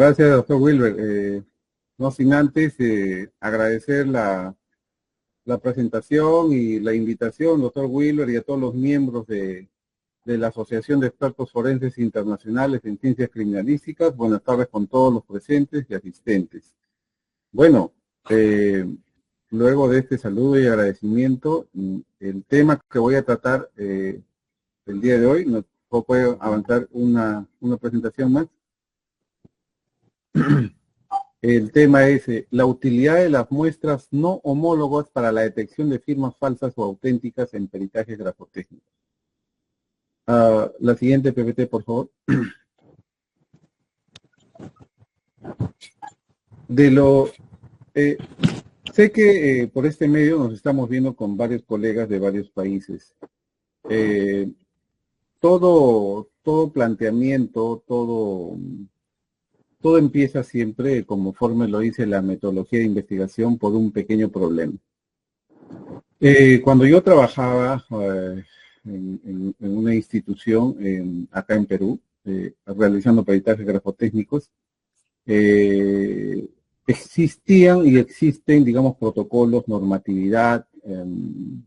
Gracias, doctor Wilber. No sin antes agradecer la presentación y la invitación, doctor Wilber, y a todos los miembros de la Asociación de Expertos Forenses Internacionales en Ciencias Criminalísticas. Buenas tardes con todos los presentes y asistentes. Bueno, luego de este saludo y agradecimiento, el tema que voy a tratar el día de hoy, ¿nos puede avanzar una presentación más? El tema es la utilidad de las muestras no homólogas para la detección de firmas falsas o auténticas en peritajes grafotécnicos. La siguiente PPT, por favor. Sé que por este medio nos estamos viendo con varios colegas de varios países. Todo planteamiento, todo empieza siempre, conforme lo dice la metodología de investigación, por un pequeño problema. Cuando yo trabajaba en una institución acá en Perú, realizando peritajes grafotécnicos, existían y existen, digamos, protocolos, normatividad, en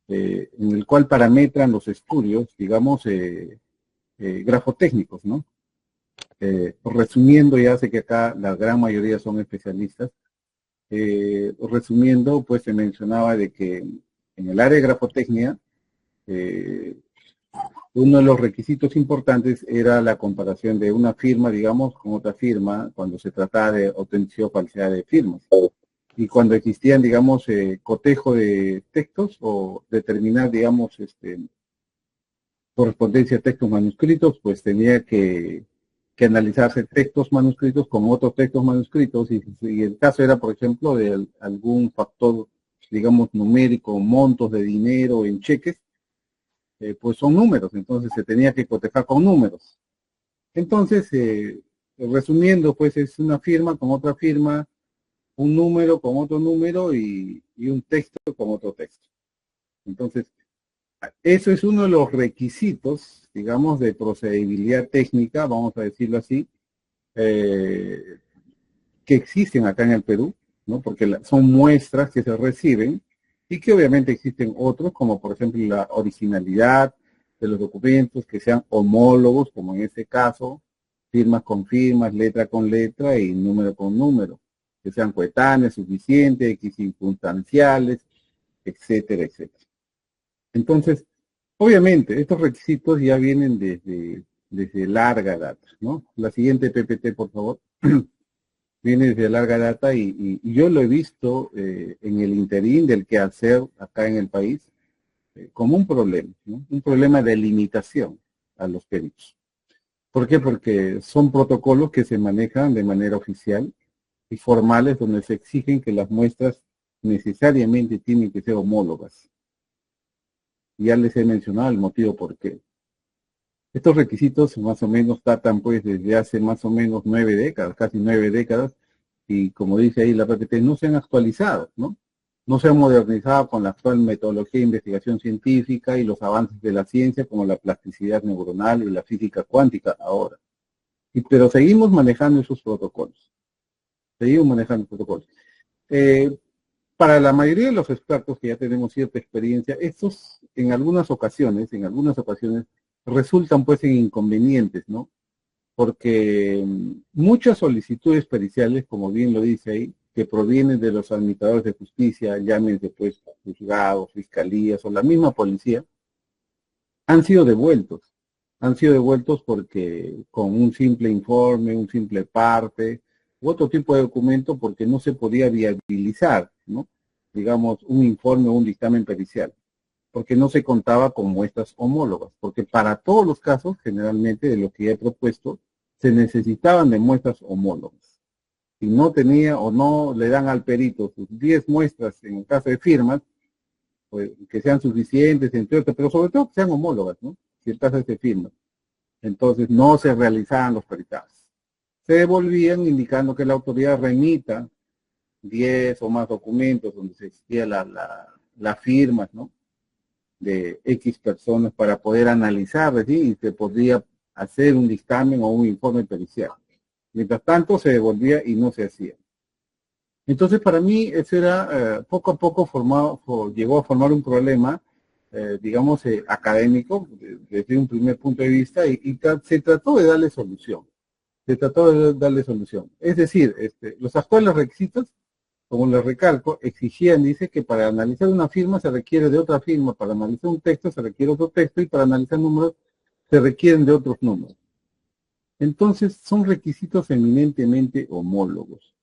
el cual parametran los estudios, digamos, grafotécnicos, ¿no? Resumiendo, ya sé que acá la gran mayoría son especialistas, resumiendo, pues se mencionaba de que en el área de grafotecnia, uno de los requisitos importantes era la comparación de una firma, digamos, con otra firma, cuando se trataba de autenticidad o falsedad de firmas. Y cuando existían, digamos, cotejo de textos o determinar, digamos, correspondencia de textos manuscritos, pues tenía que analizarse textos manuscritos con otros textos manuscritos, y el caso era, por ejemplo, de algún factor, digamos, numérico, montos de dinero en cheques, pues son números, entonces se tenía que cotejar con números. Entonces, resumiendo, pues es una firma con otra firma, un número con otro número y un texto con otro texto. Entonces, eso es uno de los requisitos, digamos, de procedibilidad técnica, vamos a decirlo así, que existen acá en el Perú, ¿no? Porque son muestras que se reciben y que obviamente existen otros, como por ejemplo la originalidad de los documentos, que sean homólogos, como en este caso, firmas con firmas, letra con letra y número con número, que sean coetáneos, suficientes, circunstanciales, etcétera, etcétera. Entonces, obviamente, estos requisitos ya vienen desde larga data, ¿no? La siguiente PPT, por favor. Viene desde larga data y yo lo he visto en el interín del quehacer acá en el país como un problema, ¿no? Un problema de limitación a los peritos. ¿Por qué? Porque son protocolos que se manejan de manera oficial y formales donde se exigen que las muestras necesariamente tienen que ser homólogas. Ya les he mencionado el motivo por qué. Estos requisitos más o menos datan pues desde hace más o menos 9 décadas, casi 9 décadas, y como dice ahí la PPT, no se han actualizado, ¿no? No se han modernizado con la actual metodología de investigación científica y los avances de la ciencia como la plasticidad neuronal y la física cuántica ahora. Pero seguimos manejando esos protocolos. Seguimos manejando protocolos. Para la mayoría de los expertos que ya tenemos cierta experiencia, estos en algunas ocasiones resultan pues en inconvenientes, ¿no? Porque muchas solicitudes periciales, como bien lo dice ahí, que provienen de los administradores de justicia, llámense pues juzgados, fiscalías o la misma policía, han sido devueltos. Han sido devueltos porque con un simple informe, un simple parte, u otro tipo de documento, porque no se podía viabilizar, ¿no? Digamos, un informe o un dictamen pericial, porque no se contaba con muestras homólogas, porque para todos los casos, generalmente, de lo que ya he propuesto, se necesitaban de muestras homólogas. Si no tenía o no le dan al perito sus 10 muestras en el caso de firmas, pues, que sean suficientes, entre otras, pero sobre todo que sean homólogas, ¿no? Si el caso es de firmas. Entonces no se realizaban los peritajes. Se devolvían indicando que la autoridad remita 10 o más documentos donde se existía la firma, ¿no? De X personas para poder analizar, ¿sí? Y se podría hacer un dictamen o un informe pericial. Mientras tanto se devolvía y no se hacía. Entonces, para mí, eso era, poco a poco llegó a formar un problema, digamos, académico, desde un primer punto de vista, se trató de darle solución. Se trató de darle solución. Es decir, los actuales requisitos, como les recalco, exigían, dice, que para analizar una firma se requiere de otra firma, para analizar un texto se requiere otro texto, y para analizar números se requieren de otros números. Entonces, son requisitos eminentemente homólogos.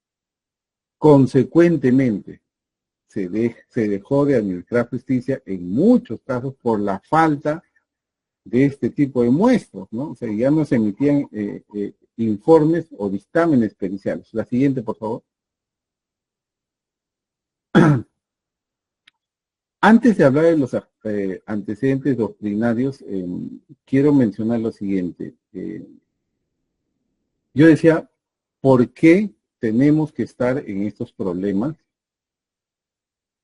Consecuentemente, se dejó de administrar justicia en muchos casos por la falta de este tipo de muestras, ¿no? O sea, ya no se emitían informes o dictámenes periciales. La siguiente, por favor. Antes de hablar de los antecedentes doctrinarios, quiero mencionar lo siguiente. Yo decía, ¿por qué tenemos que estar en estos problemas?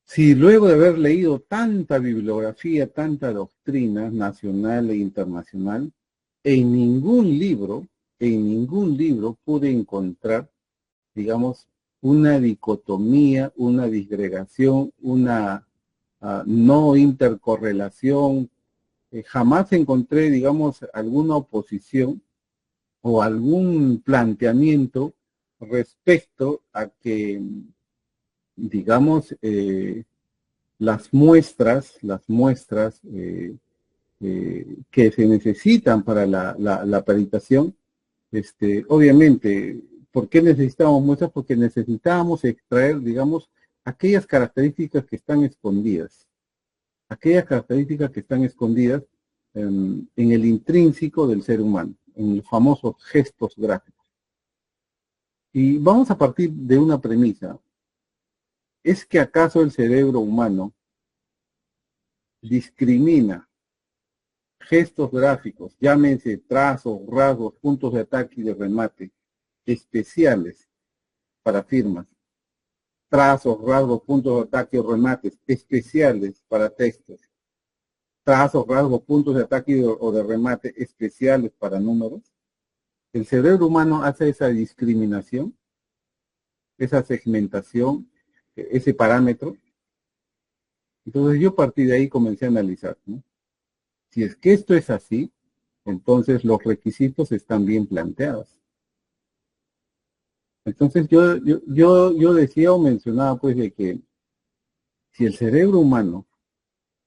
Si luego de haber leído tanta bibliografía, tanta doctrina nacional e internacional, en ningún libro pude encontrar, digamos, una dicotomía, una disgregación, una no intercorrelación. Jamás encontré, digamos, alguna oposición o algún planteamiento respecto a que, digamos, las muestras que se necesitan para la peritación, obviamente, ¿por qué necesitamos muestras? Porque necesitábamos extraer, digamos, aquellas características que están escondidas, en el intrínseco del ser humano, en los famosos gestos gráficos. Y vamos a partir de una premisa. ¿Es que acaso el cerebro humano discrimina gestos gráficos, llámense trazos, rasgos, puntos de ataque y de remate, especiales para firmas, trazos, rasgos, puntos de ataque o remates, especiales para textos, trazos, rasgos, puntos de ataque o de remate, especiales para números? El cerebro humano hace esa discriminación, esa segmentación, ese parámetro. Entonces yo partí de ahí y comencé a analizar, ¿no? Si es que esto es así, entonces los requisitos están bien planteados. Entonces yo decía o mencionaba pues de que si el cerebro humano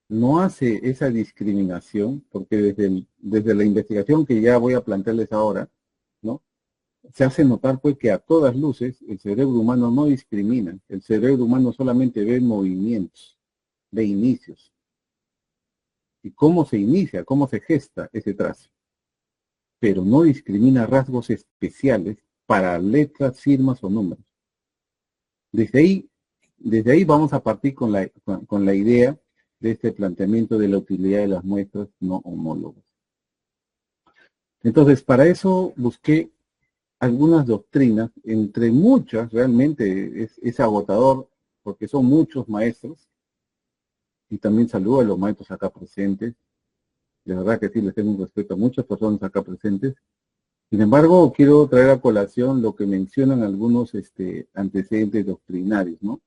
no hace esa discriminación, porque desde la investigación que ya voy a plantearles ahora, ¿no? Se hace notar pues que a todas luces el cerebro humano no discrimina, el cerebro humano solamente ve movimientos, ve inicios. ¿Y cómo se inicia, cómo se gesta ese trazo? Pero no discrimina rasgos especiales para letras, firmas o números. Desde ahí vamos a partir con la idea de este planteamiento de la utilidad de las muestras no homólogas. Entonces, para eso busqué algunas doctrinas, entre muchas, realmente es agotador, porque son muchos maestros, y también saludo a los maestros acá presentes. De verdad que sí, les tengo un respeto a muchas personas acá presentes. Sin embargo, quiero traer a colación lo que mencionan algunos antecedentes doctrinarios, ¿no?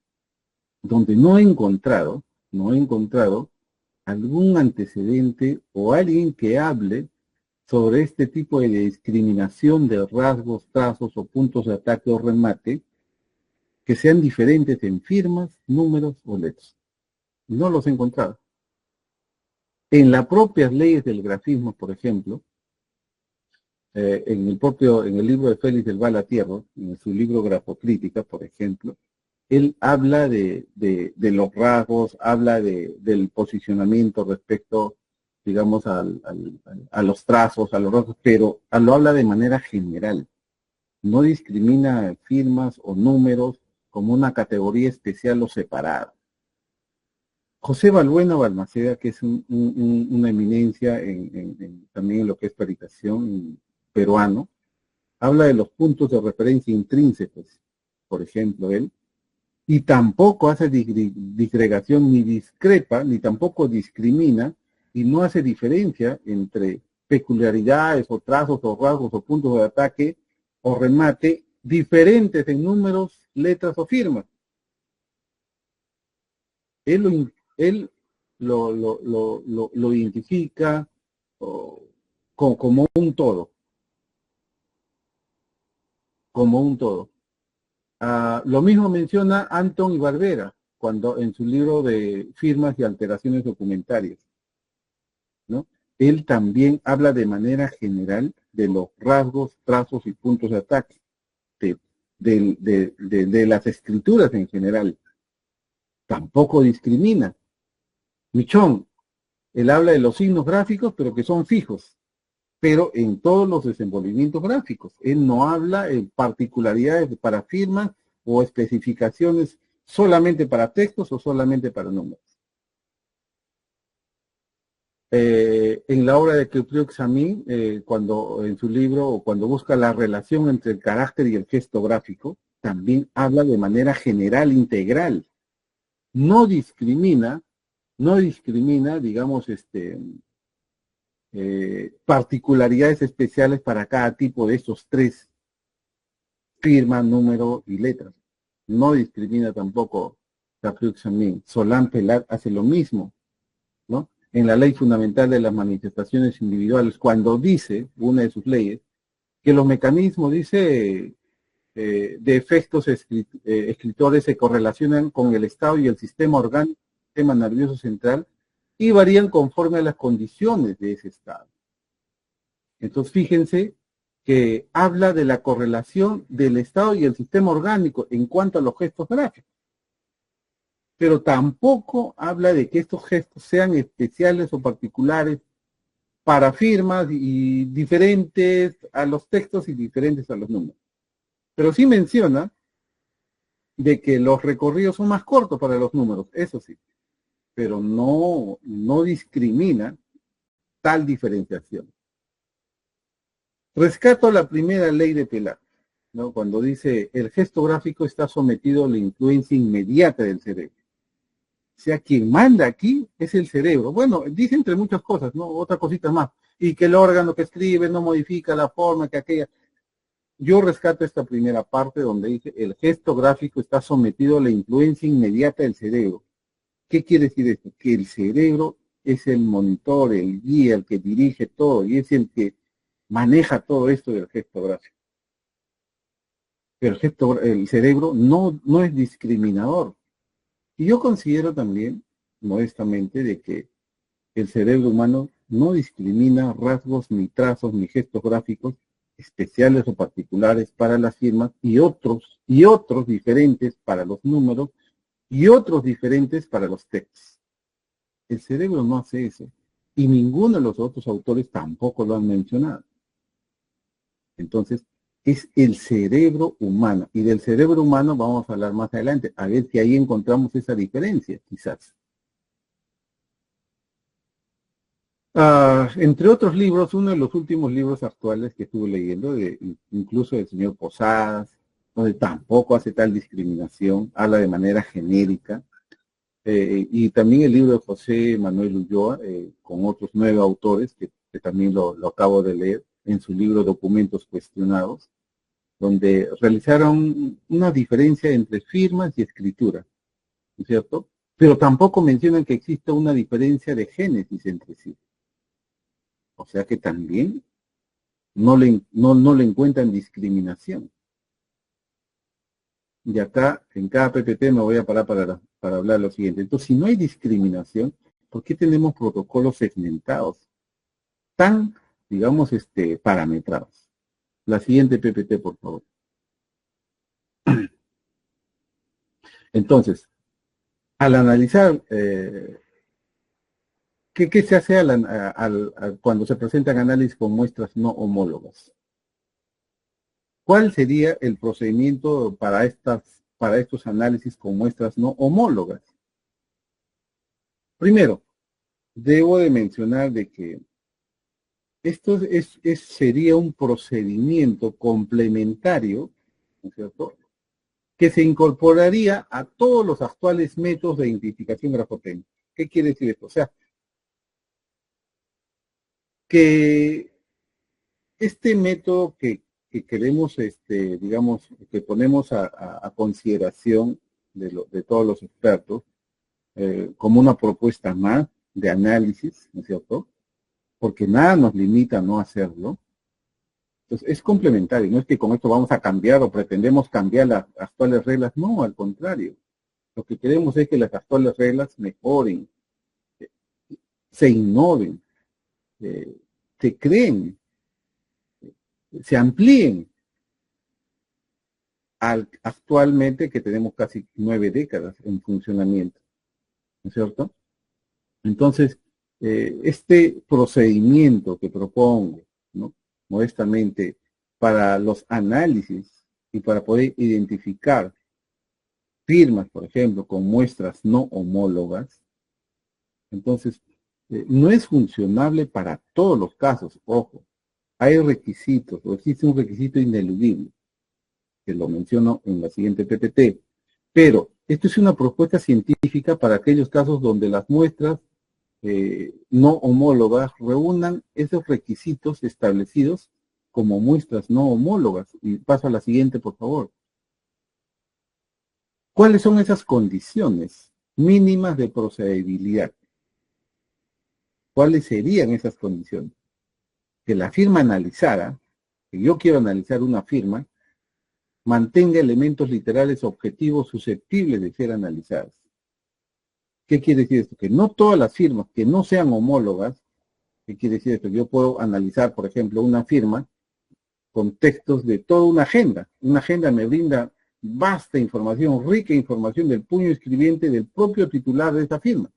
Donde no he encontrado algún antecedente o alguien que hable sobre este tipo de discriminación de rasgos, trazos o puntos de ataque o remate que sean diferentes en firmas, números o letras. No los he encontrado. En las propias leyes del grafismo, por ejemplo, en el libro de Félix del Val Atierro, en su libro Grafocrítica, por ejemplo, él habla de los rasgos, habla del posicionamiento respecto, digamos, a los trazos, a los rasgos, pero lo habla de manera general. No discrimina firmas o números como una categoría especial o separada. José Balbuena Balmaceda, que es una eminencia también en lo que es peritación peruano, habla de los puntos de referencia intrínsecos, por ejemplo, él, y tampoco hace disgregación, ni discrepa, ni tampoco discrimina, y no hace diferencia entre peculiaridades o trazos o rasgos o puntos de ataque o remate diferentes en números, letras o firmas. Él lo identifica como un todo, como un todo. Lo mismo menciona Anton y Barbera cuando en su libro de firmas y alteraciones documentarias, ¿no? Él también habla de manera general de los rasgos, trazos y puntos de ataque de las escrituras en general. Tampoco discrimina. Michón, él habla de los signos gráficos, pero que son fijos, pero en todos los desenvolvimientos gráficos. Él no habla en particularidades para firmas o especificaciones solamente para textos o solamente para números. En la obra de Kepriot-Xamin, cuando en su libro o cuando busca la relación entre el carácter y el gesto gráfico, también habla de manera general, integral. No discrimina, digamos, particularidades especiales para cada tipo de estos tres: firma, número y letras. No discrimina tampoco Kepriot-Xamin. Solán Pelat hace lo mismo, ¿no? En la ley fundamental de las manifestaciones individuales, cuando dice, una de sus leyes, que los mecanismos, dice, de efectos escritores se correlacionan con el estado y el sistema orgánico, sistema nervioso central, y varían conforme a las condiciones de ese estado. Entonces, fíjense que habla de la correlación del estado y el sistema orgánico en cuanto a los gestos gráficos. Pero tampoco habla de que estos gestos sean especiales o particulares para firmas y diferentes a los textos y diferentes a los números. Pero sí menciona de que los recorridos son más cortos para los números, eso sí, pero no discrimina tal diferenciación. Rescato la primera ley de Pelat, ¿no? Cuando dice, el gesto gráfico está sometido a la influencia inmediata del cerebro. O sea, quien manda aquí es el cerebro. Bueno, dice entre muchas cosas, ¿no? Otra cosita más. Y que el órgano que escribe no modifica la forma que aquella. Yo rescato esta primera parte donde dice, el gesto gráfico está sometido a la influencia inmediata del cerebro. ¿Qué quiere decir esto? Que el cerebro es el monitor, el guía, el que dirige todo, y es el que maneja todo esto del gesto gráfico. Pero el cerebro no es discriminador. Y yo considero también, modestamente, de que el cerebro humano no discrimina rasgos, ni trazos, ni gestos gráficos especiales o particulares para las firmas y otros diferentes para los números y otros diferentes para los textos. El cerebro no hace eso y ninguno de los otros autores tampoco lo han mencionado. Entonces, es el cerebro humano, y del cerebro humano vamos a hablar más adelante, a ver si ahí encontramos esa diferencia, quizás. Entre otros libros, uno de los últimos libros actuales que estuve leyendo, incluso del señor Posadas, donde tampoco hace tal discriminación, habla de manera genérica, y también el libro de José Manuel Ulloa, con otros 9 autores, que también lo acabo de leer, en su libro Documentos Cuestionados, donde realizaron una diferencia entre firmas y escritura, ¿no es cierto? Pero tampoco mencionan que exista una diferencia de génesis entre sí. O sea que también no le encuentran discriminación. Y acá, en cada PPT me voy a parar para hablar lo siguiente. Entonces, si no hay discriminación, ¿por qué tenemos protocolos segmentados tan, digamos, parametrados? La siguiente PPT, por favor. Entonces, al analizar, ¿qué se hace cuando se presentan análisis con muestras no homólogas? ¿Cuál sería el procedimiento para estos análisis con muestras no homólogas? Primero, debo de mencionar de que esto sería un procedimiento complementario, ¿no es cierto?, que se incorporaría a todos los actuales métodos de identificación grafotécnica. ¿Qué quiere decir esto? O sea, que este método que que queremos, digamos, que ponemos a consideración de todos los expertos, como una propuesta más de análisis, ¿no es cierto? Porque nada nos limita a no hacerlo. Entonces, es complementario, no es que con esto vamos a cambiar o pretendemos cambiar las actuales reglas, no, al contrario. Lo que queremos es que las actuales reglas mejoren, se innoven, se creen, se amplíen actualmente que tenemos casi 9 décadas en funcionamiento, ¿no es cierto? Entonces, este procedimiento que propongo, ¿no? Modestamente, para los análisis y para poder identificar firmas, por ejemplo, con muestras no homólogas, entonces, no es funcionable para todos los casos, ojo. Hay requisitos, o existe un requisito ineludible, que lo menciono en la siguiente PPT, pero esto es una propuesta científica para aquellos casos donde las muestras no homólogas reúnan esos requisitos establecidos como muestras no homólogas. Y paso a la siguiente, por favor. ¿Cuáles son esas condiciones mínimas de procedibilidad? ¿Cuáles serían esas condiciones? Que la firma analizada, que yo quiero analizar una firma, mantenga elementos literales objetivos susceptibles de ser analizados. ¿Qué quiere decir esto? Que no todas las firmas que no sean homólogas, ¿qué quiere decir esto? Yo puedo analizar, por ejemplo, una firma con textos de toda una agenda. Una agenda me brinda vasta información, rica información del puño escribiente del propio titular de esa firma.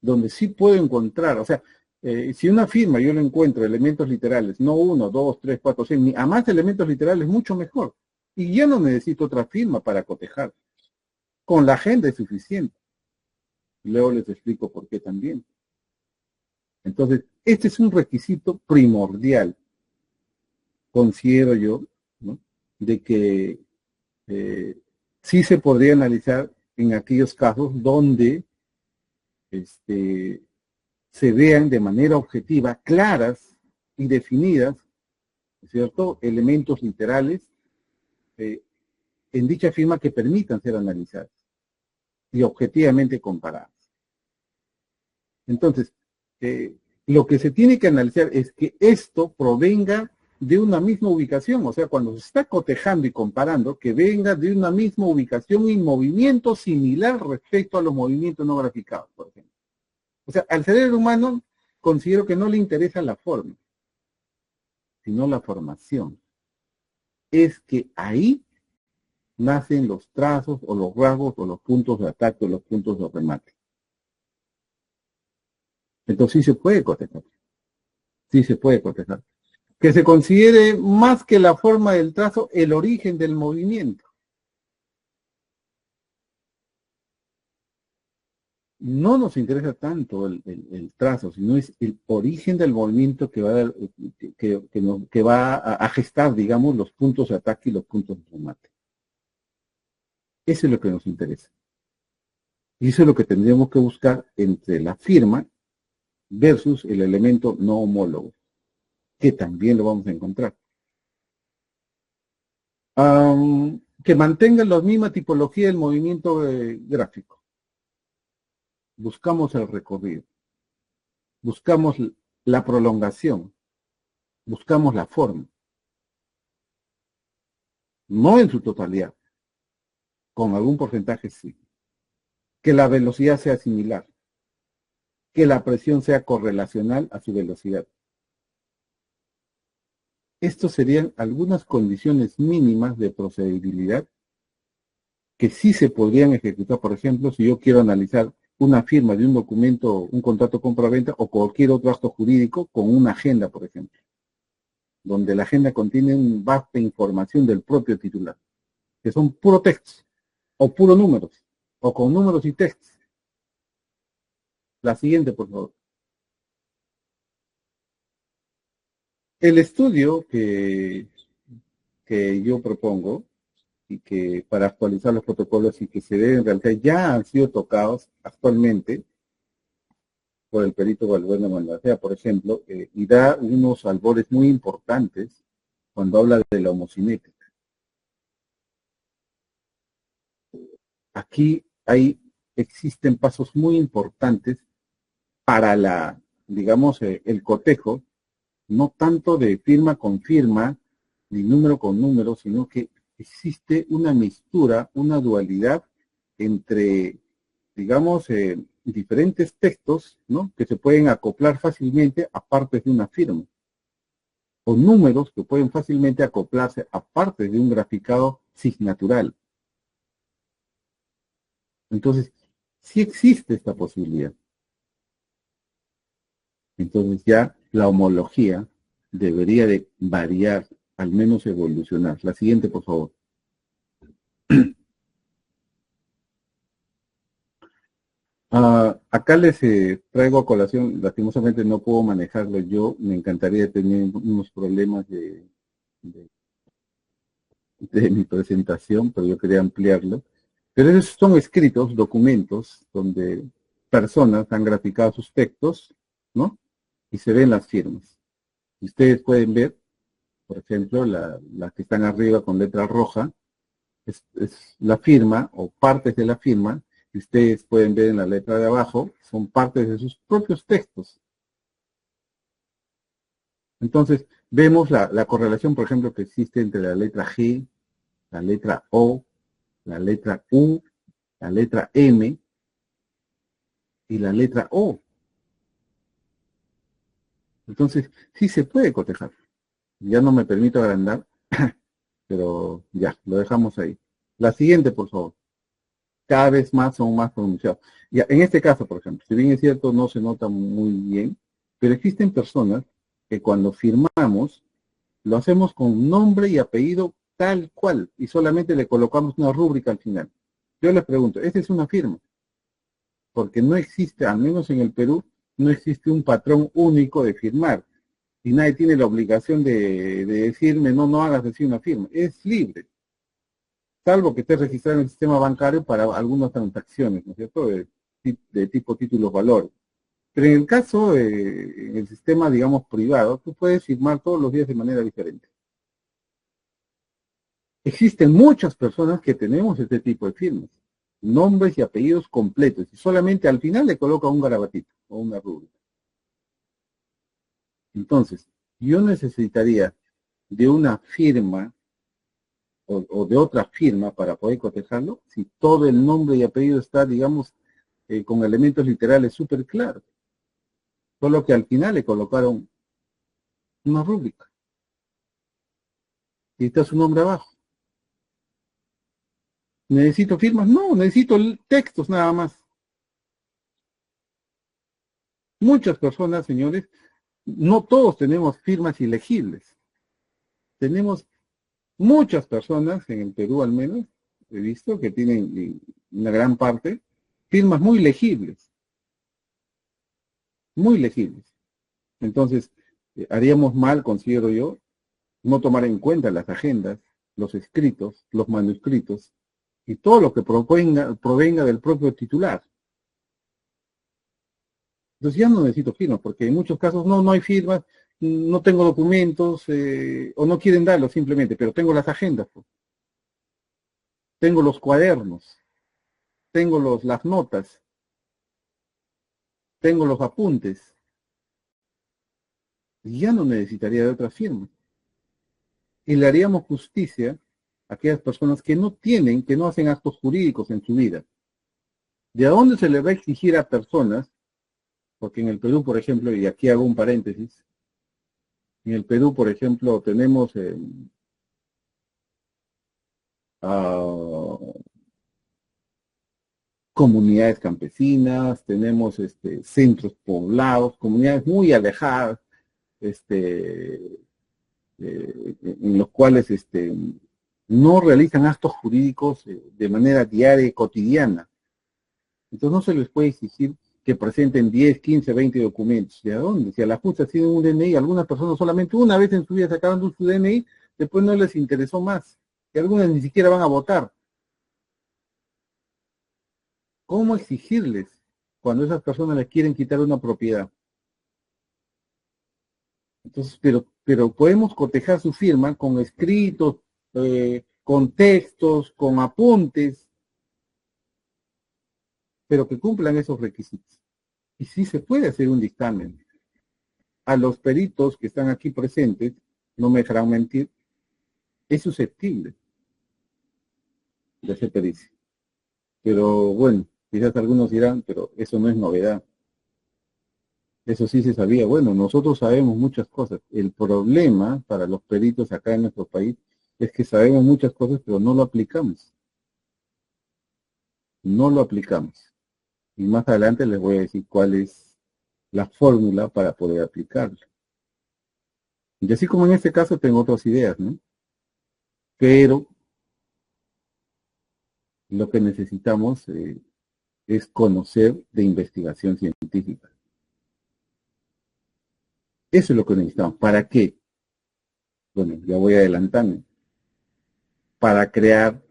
Donde sí puedo encontrar, o sea, si una firma yo le encuentro elementos literales, no 1, 2, 3, 4, 6, a más elementos literales, mucho mejor. Y ya no necesito otra firma para cotejar. Con la agenda es suficiente. Luego les explico por qué también. Entonces, este es un requisito primordial, considero yo, ¿no? De que sí se podría analizar en aquellos casos donde se vean de manera objetiva, claras y definidas, ¿cierto?, elementos literales en dicha firma que permitan ser analizadas y objetivamente comparadas. Entonces, lo que se tiene que analizar es que esto provenga de una misma ubicación, o sea, cuando se está cotejando y comparando, que venga de una misma ubicación y movimiento similar respecto a los movimientos no graficados, por ejemplo. O sea, al cerebro humano considero que no le interesa la forma, sino la formación. Es que ahí nacen los trazos o los rasgos o los puntos de ataque o los puntos de remate. Entonces sí se puede cotejar. Sí se puede cotejar. Que se considere más que la forma del trazo el origen del movimiento. No nos interesa tanto el trazo, sino es el origen del movimiento que va a, dar, que va a gestar, digamos, los puntos de ataque y los puntos de remate. Eso es lo que nos interesa. Y eso es lo que tendríamos que buscar entre la firma versus el elemento no homólogo, que también lo vamos a encontrar. Que mantenga la misma tipología del movimiento gráfico. Buscamos el recorrido. Buscamos la prolongación. Buscamos la forma. No en su totalidad. Con algún porcentaje sí. Que la velocidad sea similar. Que la presión sea correlacional a su velocidad. Estos serían algunas condiciones mínimas de procedibilidad que sí se podrían ejecutar, por ejemplo, si yo quiero analizar una firma de un documento, un contrato compra-venta o cualquier otro acto jurídico con una agenda, por ejemplo, donde la agenda contiene una vasta información del propio titular, que son puro textos o puro números o con números y textos. La siguiente, por favor. El estudio que yo propongo y que para actualizar los protocolos y que se deben realizar ya han sido tocados actualmente por el perito Valbuena Balmaceda, por ejemplo, y da unos albores muy importantes cuando habla de la homocinética. Aquí existen pasos muy importantes para digamos, el cotejo, no tanto de firma con firma, ni número con número, sino que existe una mixtura, una dualidad entre, digamos, diferentes textos, ¿no? Que se pueden acoplar fácilmente a partes de una firma, o números que pueden fácilmente acoplarse a partes de un graficado signatural. Entonces, sí existe esta posibilidad. Entonces ya la homología debería de variar, al menos evolucionar. La siguiente, por favor. Acá les traigo a colación, lastimosamente no puedo manejarlo yo, me encantaría tener unos problemas de, de mi presentación, pero yo quería ampliarlo. Pero esos son escritos, documentos, donde personas han graficado sus textos, ¿no? Y se ven las firmas. Y ustedes pueden ver, por ejemplo, las que están arriba con letra roja, es la firma o partes de la firma, y ustedes pueden ver en la letra de abajo, son partes de sus propios textos. Entonces, vemos la correlación, por ejemplo, que existe entre la letra G, la letra O, la letra U, la letra M y la letra O. Entonces, sí se puede cotejar. Ya no me permito agrandar, pero ya, lo dejamos ahí. La siguiente, por favor. Cada vez más son más pronunciados. Ya, en este caso, por ejemplo, si bien es cierto, no se nota muy bien, pero existen personas que cuando firmamos, lo hacemos con nombre y apellido tal cual, y solamente le colocamos una rúbrica al final. Yo les pregunto, ¿esta es una firma? Porque no existe, al menos en el Perú, no existe un patrón único de firmar. Y nadie tiene la obligación de decirme, no, no hagas así una firma. Es libre, salvo que esté registrado en el sistema bancario para algunas transacciones, ¿no es cierto?, de tipo títulos valores. Pero en el caso, en el sistema, digamos, privado, tú puedes firmar todos los días de manera diferente. Existen muchas personas que tenemos este tipo de firmas, nombres y apellidos completos, y solamente al final le coloca un garabatito o una rúbrica. Entonces, yo necesitaría de una firma o de otra firma para poder cotejarlo, si todo el nombre y apellido está, digamos, con elementos literales súper claros. Solo que al final le colocaron una rúbrica y está su nombre abajo. ¿Necesito firmas? No, necesito textos nada más. Muchas personas, señores, no todos tenemos firmas ilegibles. Tenemos muchas personas, en el Perú al menos, he visto que tienen una gran parte, firmas muy legibles. Entonces, haríamos mal, considero yo, no tomar en cuenta las agendas, los escritos, los manuscritos y todo lo que provenga del propio titular. Entonces ya no necesito firmas, porque en muchos casos no hay firmas, no tengo documentos, o no quieren darlo simplemente, pero tengo las agendas, pues. Tengo los cuadernos, tengo las notas, tengo los apuntes, y ya no necesitaría de otras firmas. Y le haríamos justicia a aquellas personas que no tienen, que no hacen actos jurídicos en su vida. ¿De dónde se le va a exigir a personas? Porque en el Perú, por ejemplo, y aquí hago un paréntesis, en el Perú, por ejemplo, tenemos comunidades campesinas, tenemos centros poblados, comunidades muy alejadas, en los cuales no realizan actos jurídicos de manera diaria y cotidiana. Entonces no se les puede exigir que presenten 10, 15, 20 documentos. ¿De dónde? Si a la justa tienen un DNI, algunas personas solamente una vez en su vida sacaron su DNI, después no les interesó más. Y algunas ni siquiera van a votar. ¿Cómo exigirles cuando esas personas le quieren quitar una propiedad. Entonces, pero podemos cotejar su firma con escritos, con textos, con apuntes, pero que cumplan esos requisitos. Y sí se puede hacer un dictamen. A los peritos que están aquí presentes, no me dejarán mentir, es susceptible de hacer pericia. Pero bueno, quizás algunos dirán, pero eso no es novedad. Eso sí se sabía. Bueno, nosotros sabemos muchas cosas. El problema para los peritos acá en nuestro país es que sabemos muchas cosas, pero no lo aplicamos. No lo aplicamos. Y más adelante les voy a decir cuál es la fórmula para poder aplicarlo. Y así como en este caso tengo otras ideas, ¿no? Pero lo que necesitamos es conocer de investigación científica. Eso es lo que necesitamos. ¿Para qué? Bueno, ya voy adelantando. Para crear,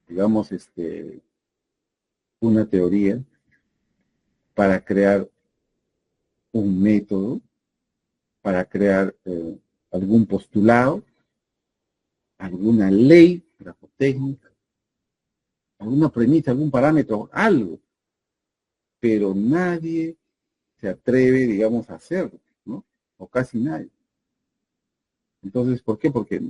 digamos, una teoría, para crear un método, para crear algún postulado, alguna ley grafotécnica, alguna premisa, algún parámetro, algo. Pero nadie se atreve, digamos, a hacerlo, ¿no? O casi nadie. Entonces, ¿por qué? Porque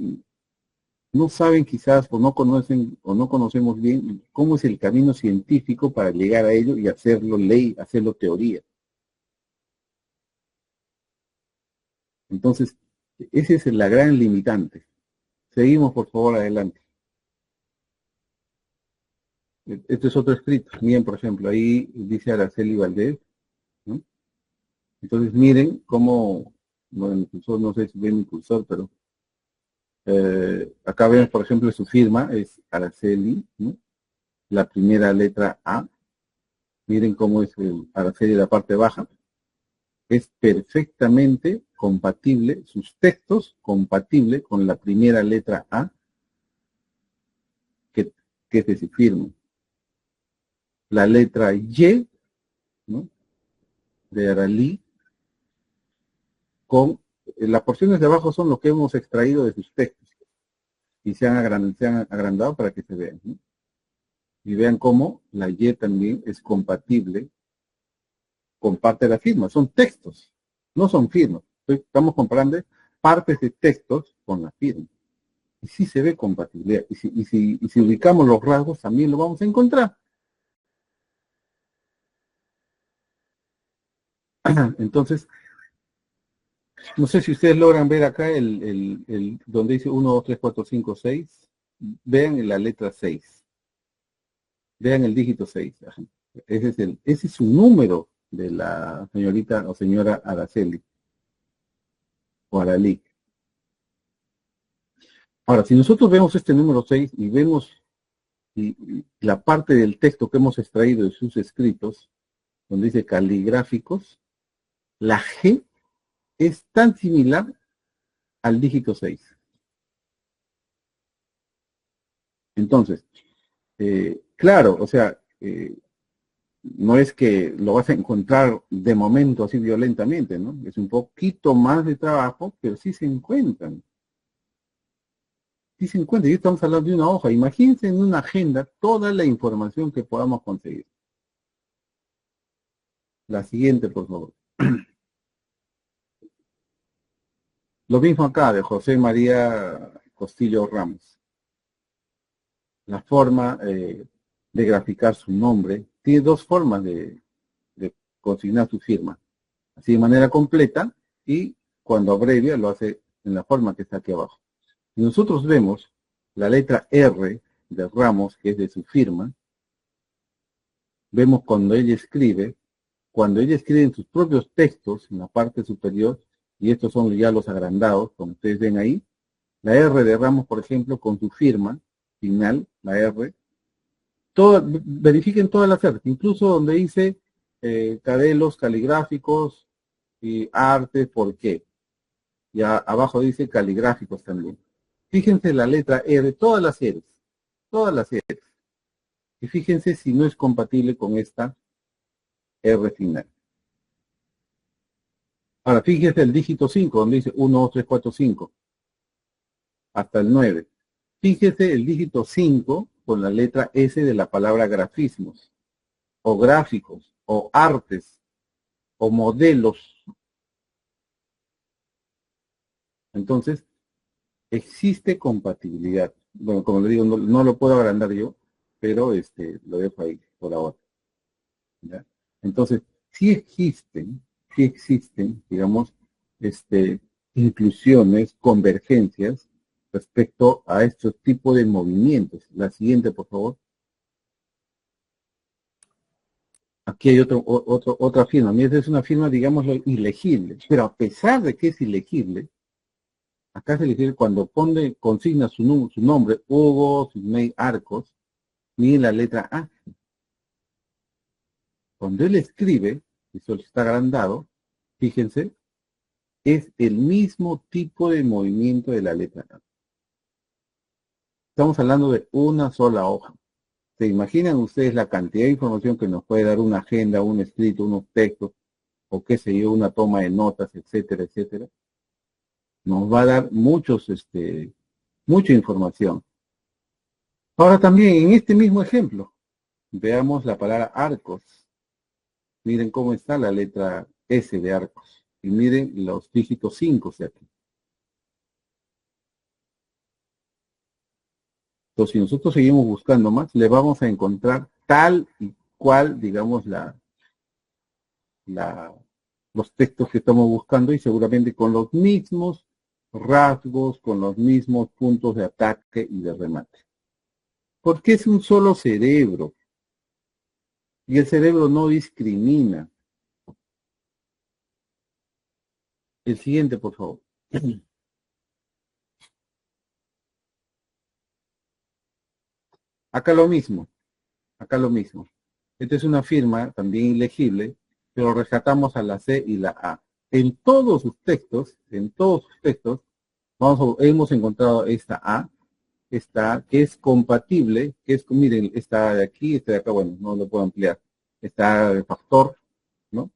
no saben quizás o no conocen o no conocemos bien cómo es el camino científico para llegar a ello y hacerlo ley, hacerlo teoría. Entonces, esa es la gran limitante. Seguimos, por favor, adelante. Este es otro escrito. Miren, por ejemplo, ahí dice Araceli Valdés, ¿no? Entonces, miren cómo, bueno, el impulsor, no sé si ven el impulsor, pero acá vemos, por ejemplo, su firma es Araceli, ¿no? La primera letra A. Miren cómo es el Araceli de la parte baja. Es perfectamente compatible, sus textos compatible con la primera letra A, que es de su firma. La letra Y, ¿no? De Aralí, con las porciones de abajo son lo que hemos extraído de sus textos y se han agrandado para que se vean, ¿no? Y vean cómo la Y también es compatible con parte de la firma. Son textos, no son firmas. Estamos comparando partes de textos con la firma. Y sí se ve compatibilidad. Y si ubicamos los rasgos, también lo vamos a encontrar. Entonces, no sé si ustedes logran ver acá donde dice 1, 2, 3, 4, 5, 6. Vean la letra 6. Vean el dígito 6. Ese es su número de la señorita o señora Araceli o Aralí. Ahora, si nosotros vemos este número 6 y vemos la parte del texto que hemos extraído de sus escritos, donde dice caligráficos, la G es tan similar al dígito 6. Entonces, claro, o sea, no es que lo vas a encontrar de momento así violentamente, ¿no? Es un poquito más de trabajo, pero sí se encuentran. Sí se encuentran. Y estamos hablando de una hoja. Imagínense en una agenda toda la información que podamos conseguir. La siguiente, por favor. Lo mismo acá, de José María Costillo Ramos. La forma de graficar su nombre. Tiene dos formas de consignar su firma. Así de manera completa y cuando abrevia lo hace en la forma que está aquí abajo. Si nosotros vemos la letra R de Ramos, que es de su firma, vemos cuando ella escribe en sus propios textos, en la parte superior, y estos son ya los agrandados, como ustedes ven ahí, la R de Ramos, por ejemplo, con su firma final, la R, verifiquen todas las R, incluso donde dice cadelos caligráficos y arte, ¿por qué? Y abajo dice caligráficos también. Fíjense la letra R, todas las R's, y fíjense si no es compatible con esta R final. Ahora, fíjese el dígito 5, donde dice 1, 2, 3, 4, 5, hasta el 9. Fíjese el dígito 5 con la letra S de la palabra grafismos, o gráficos, o artes, o modelos. Entonces, existe compatibilidad. Bueno, como le digo, no lo puedo agrandar yo, pero lo dejo ahí por ahora. ¿Ya? Entonces, sí existen, digamos, inclusiones, convergencias respecto a estos tipos de movimientos. La siguiente, por favor. Aquí hay otra firma. Mira, esta es una firma, digámoslo, ilegible. Pero a pesar de que es ilegible, acá es ilegible cuando consigna su nombre, Hugo Sidney Arcos, miren la letra A. Cuando él escribe, y solo está agrandado, fíjense, es el mismo tipo de movimiento de la letra A. Estamos hablando de una sola hoja. ¿Se imaginan ustedes la cantidad de información que nos puede dar una agenda, un escrito, unos textos, o qué sé yo, una toma de notas, etcétera, etcétera? Nos va a dar mucha información. Ahora también, en este mismo ejemplo, veamos la palabra arcos. Miren cómo está la letra S de arcos. Y miren los dígitos 5 de aquí. Entonces, si nosotros seguimos buscando más, le vamos a encontrar tal y cual, digamos, los textos que estamos buscando y seguramente con los mismos rasgos, con los mismos puntos de ataque y de remate. Porque es un solo cerebro y el cerebro no discrimina. El siguiente, por favor. Acá lo mismo, acá lo mismo. Esta es una firma también ilegible, pero rescatamos a la C y la A. En todos sus textos, hemos encontrado esta A, que es compatible, miren, esta de aquí, esta de acá, bueno, no lo puedo ampliar. Esta de factor, ¿no?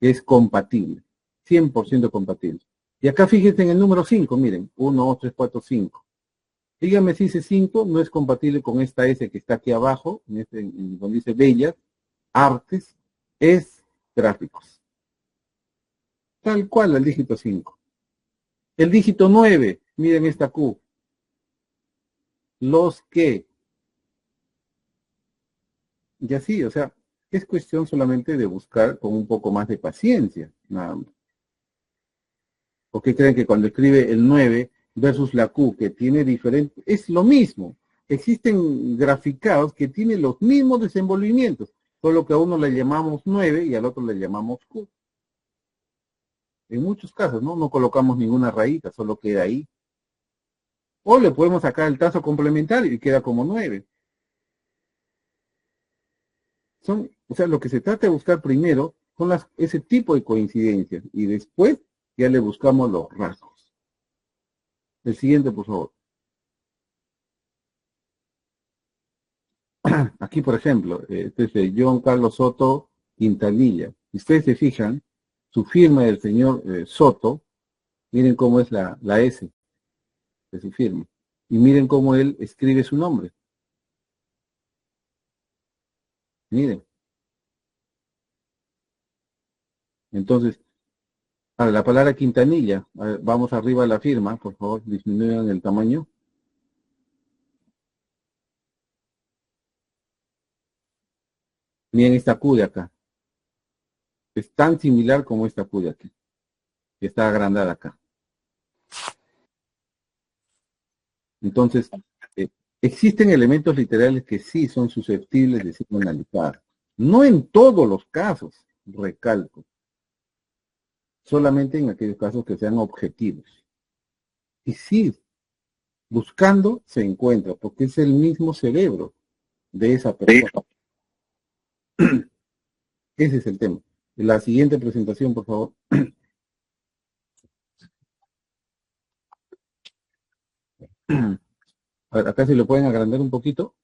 Que es compatible, 100% compatible. Y acá fíjense en el número 5, miren, 1, 2, 3, 4, 5. Dígame si ese 5 no es compatible con esta S que está aquí abajo, donde dice bellas, artes, es gráficos. Tal cual el dígito 5. El dígito 9, miren esta Q, los que, y así, o sea, es cuestión solamente de buscar con un poco más de paciencia, nada más. ¿Por qué creen que cuando escribe el 9 versus la Q, que tiene diferente, es lo mismo? Existen graficados que tienen los mismos desenvolvimientos, solo que a uno le llamamos 9 y al otro le llamamos Q. En muchos casos, ¿no? No colocamos ninguna rayita, solo queda ahí. O le podemos sacar el trazo complementario y queda como 9. O sea, lo que se trata de buscar primero son ese tipo de coincidencias y después ya le buscamos los rasgos. El siguiente, por favor. Aquí, por ejemplo, este es de John Carlos Soto Quintanilla. Si ustedes se fijan, su firma del señor Soto, miren cómo es la S de su firma. Y miren cómo él escribe su nombre. Miren. Entonces, la palabra Quintanilla, vamos arriba a la firma, por favor, disminuyan el tamaño. Miren esta Q de acá. Es tan similar como esta Q de aquí, que está agrandada acá. Entonces, eh, existen elementos literales que sí son susceptibles de ser analizados. No en todos los casos, recalco, solamente en aquellos casos que sean objetivos. Y sí, buscando se encuentra, porque es el mismo cerebro de esa persona. Ese es el tema. La siguiente presentación, por favor. A ver, acá se lo pueden agrandar un poquito.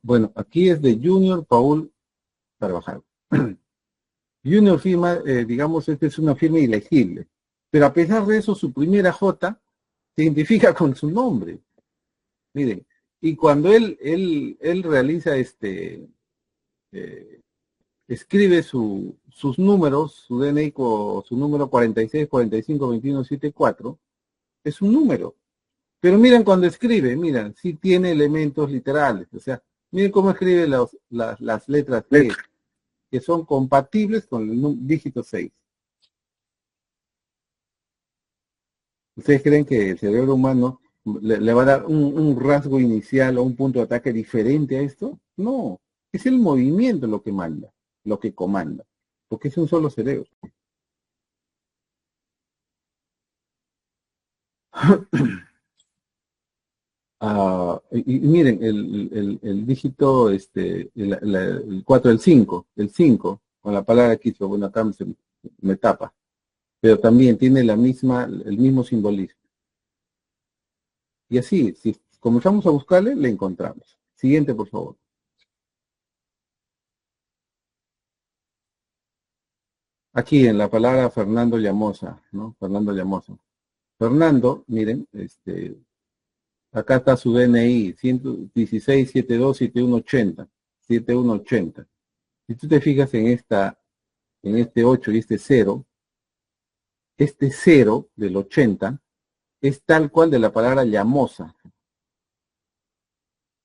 Bueno, aquí es de Junior Paul Carvajal. Junior firma, digamos, esta es una firma ilegible, pero a pesar de eso, su primera J se identifica con su nombre. Miren, y cuando él realiza eh, escribe sus números, su DNI, su número 46, 45, 21, 74, es un número. Pero miren cuando escribe, miren, sí tiene elementos literales, o sea, miren cómo escribe las letras G, que son compatibles con el dígito 6. ¿Ustedes creen que el cerebro humano le va a dar un rasgo inicial o un punto de ataque diferente a esto? No, es el movimiento lo que manda, lo que comanda, porque es un solo cerebro. Y miren, el dígito, el 4, el 5 con la palabra aquí, bueno, acá me tapa, pero también tiene el mismo simbolismo. Y así, si comenzamos a buscarle, le encontramos. Siguiente, por favor. Aquí en la palabra Fernando Llamosa, ¿no? Fernando Llamosa. Fernando, miren, acá está su DNI, 116 72 7180, 7180. Si tú te fijas en este 8 y este 0 del 80 es tal cual de la palabra llamosa.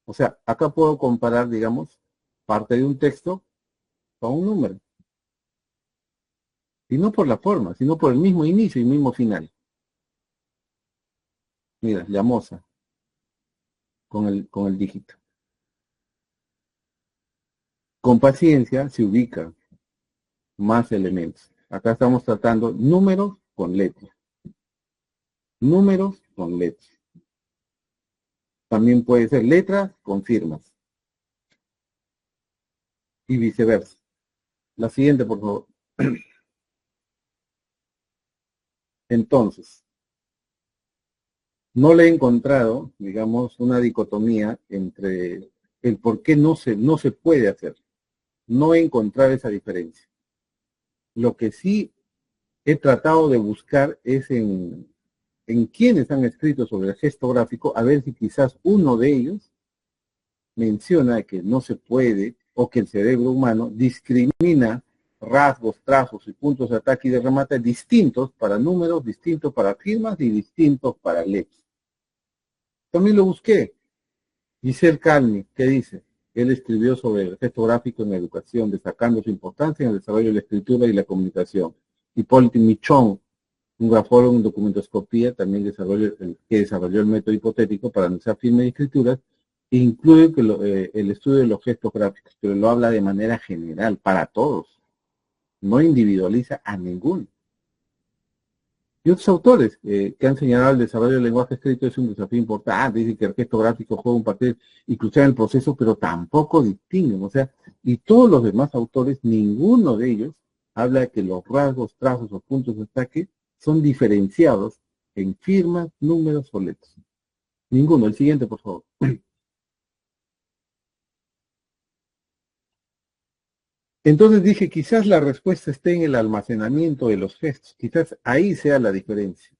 O sea, acá puedo comparar, digamos, parte de un texto con un número. Y no por la forma, sino por el mismo inicio y mismo final. Mira, llamosa, con el dígito. Con paciencia se ubican más elementos. Acá estamos tratando números con letras. Números con letras. También puede ser letras con firmas. Y viceversa. La siguiente, por favor. Entonces, no le he encontrado, digamos, una dicotomía entre el por qué no se puede hacer. No he encontrado esa diferencia. Lo que sí he tratado de buscar es en quienes han escrito sobre el gesto gráfico, a ver si quizás uno de ellos menciona que no se puede o que el cerebro humano discrimina rasgos, trazos y puntos de ataque y de remate distintos para números, distintos para firmas y distintos para letras. También lo busqué. Giselle Calmi, ¿qué dice? Él escribió sobre el gesto gráfico en la educación, destacando su importancia en el desarrollo de la escritura y la comunicación. Hipólito Michón, un grafólogo en documentoscopía, también que desarrolló el método hipotético para analizar firmas y escrituras, e incluye el estudio de los gestos gráficos, pero lo habla de manera general, para todos. No individualiza a ninguno. Y otros autores que han señalado el desarrollo del lenguaje escrito es un desafío importante, dicen que el gesto gráfico juega un papel inclusive en el proceso, pero tampoco distinguen, o sea, y todos los demás autores, ninguno de ellos habla de que los rasgos, trazos o puntos de ataque son diferenciados en firmas, números o letras. Ninguno. El siguiente, por favor. Entonces dije, quizás la respuesta esté en el almacenamiento de los gestos, quizás ahí sea la diferencia.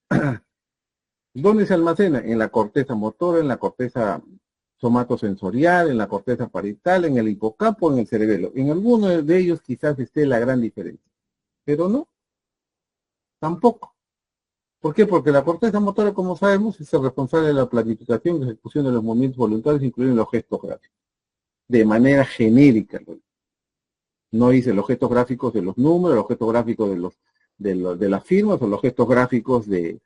¿Dónde se almacena? En la corteza motora, en la corteza somatosensorial, en la corteza parietal, en el hipocampo, en el cerebelo. En alguno de ellos quizás esté la gran diferencia, pero no, tampoco. ¿Por qué? Porque la corteza motora, como sabemos, es el responsable de la planificación y ejecución de los movimientos voluntarios, incluyendo los gestos gráficos, de manera genérica. No dice los gestos gráficos de los números, los gestos gráficos de las firmas o los gestos gráficos de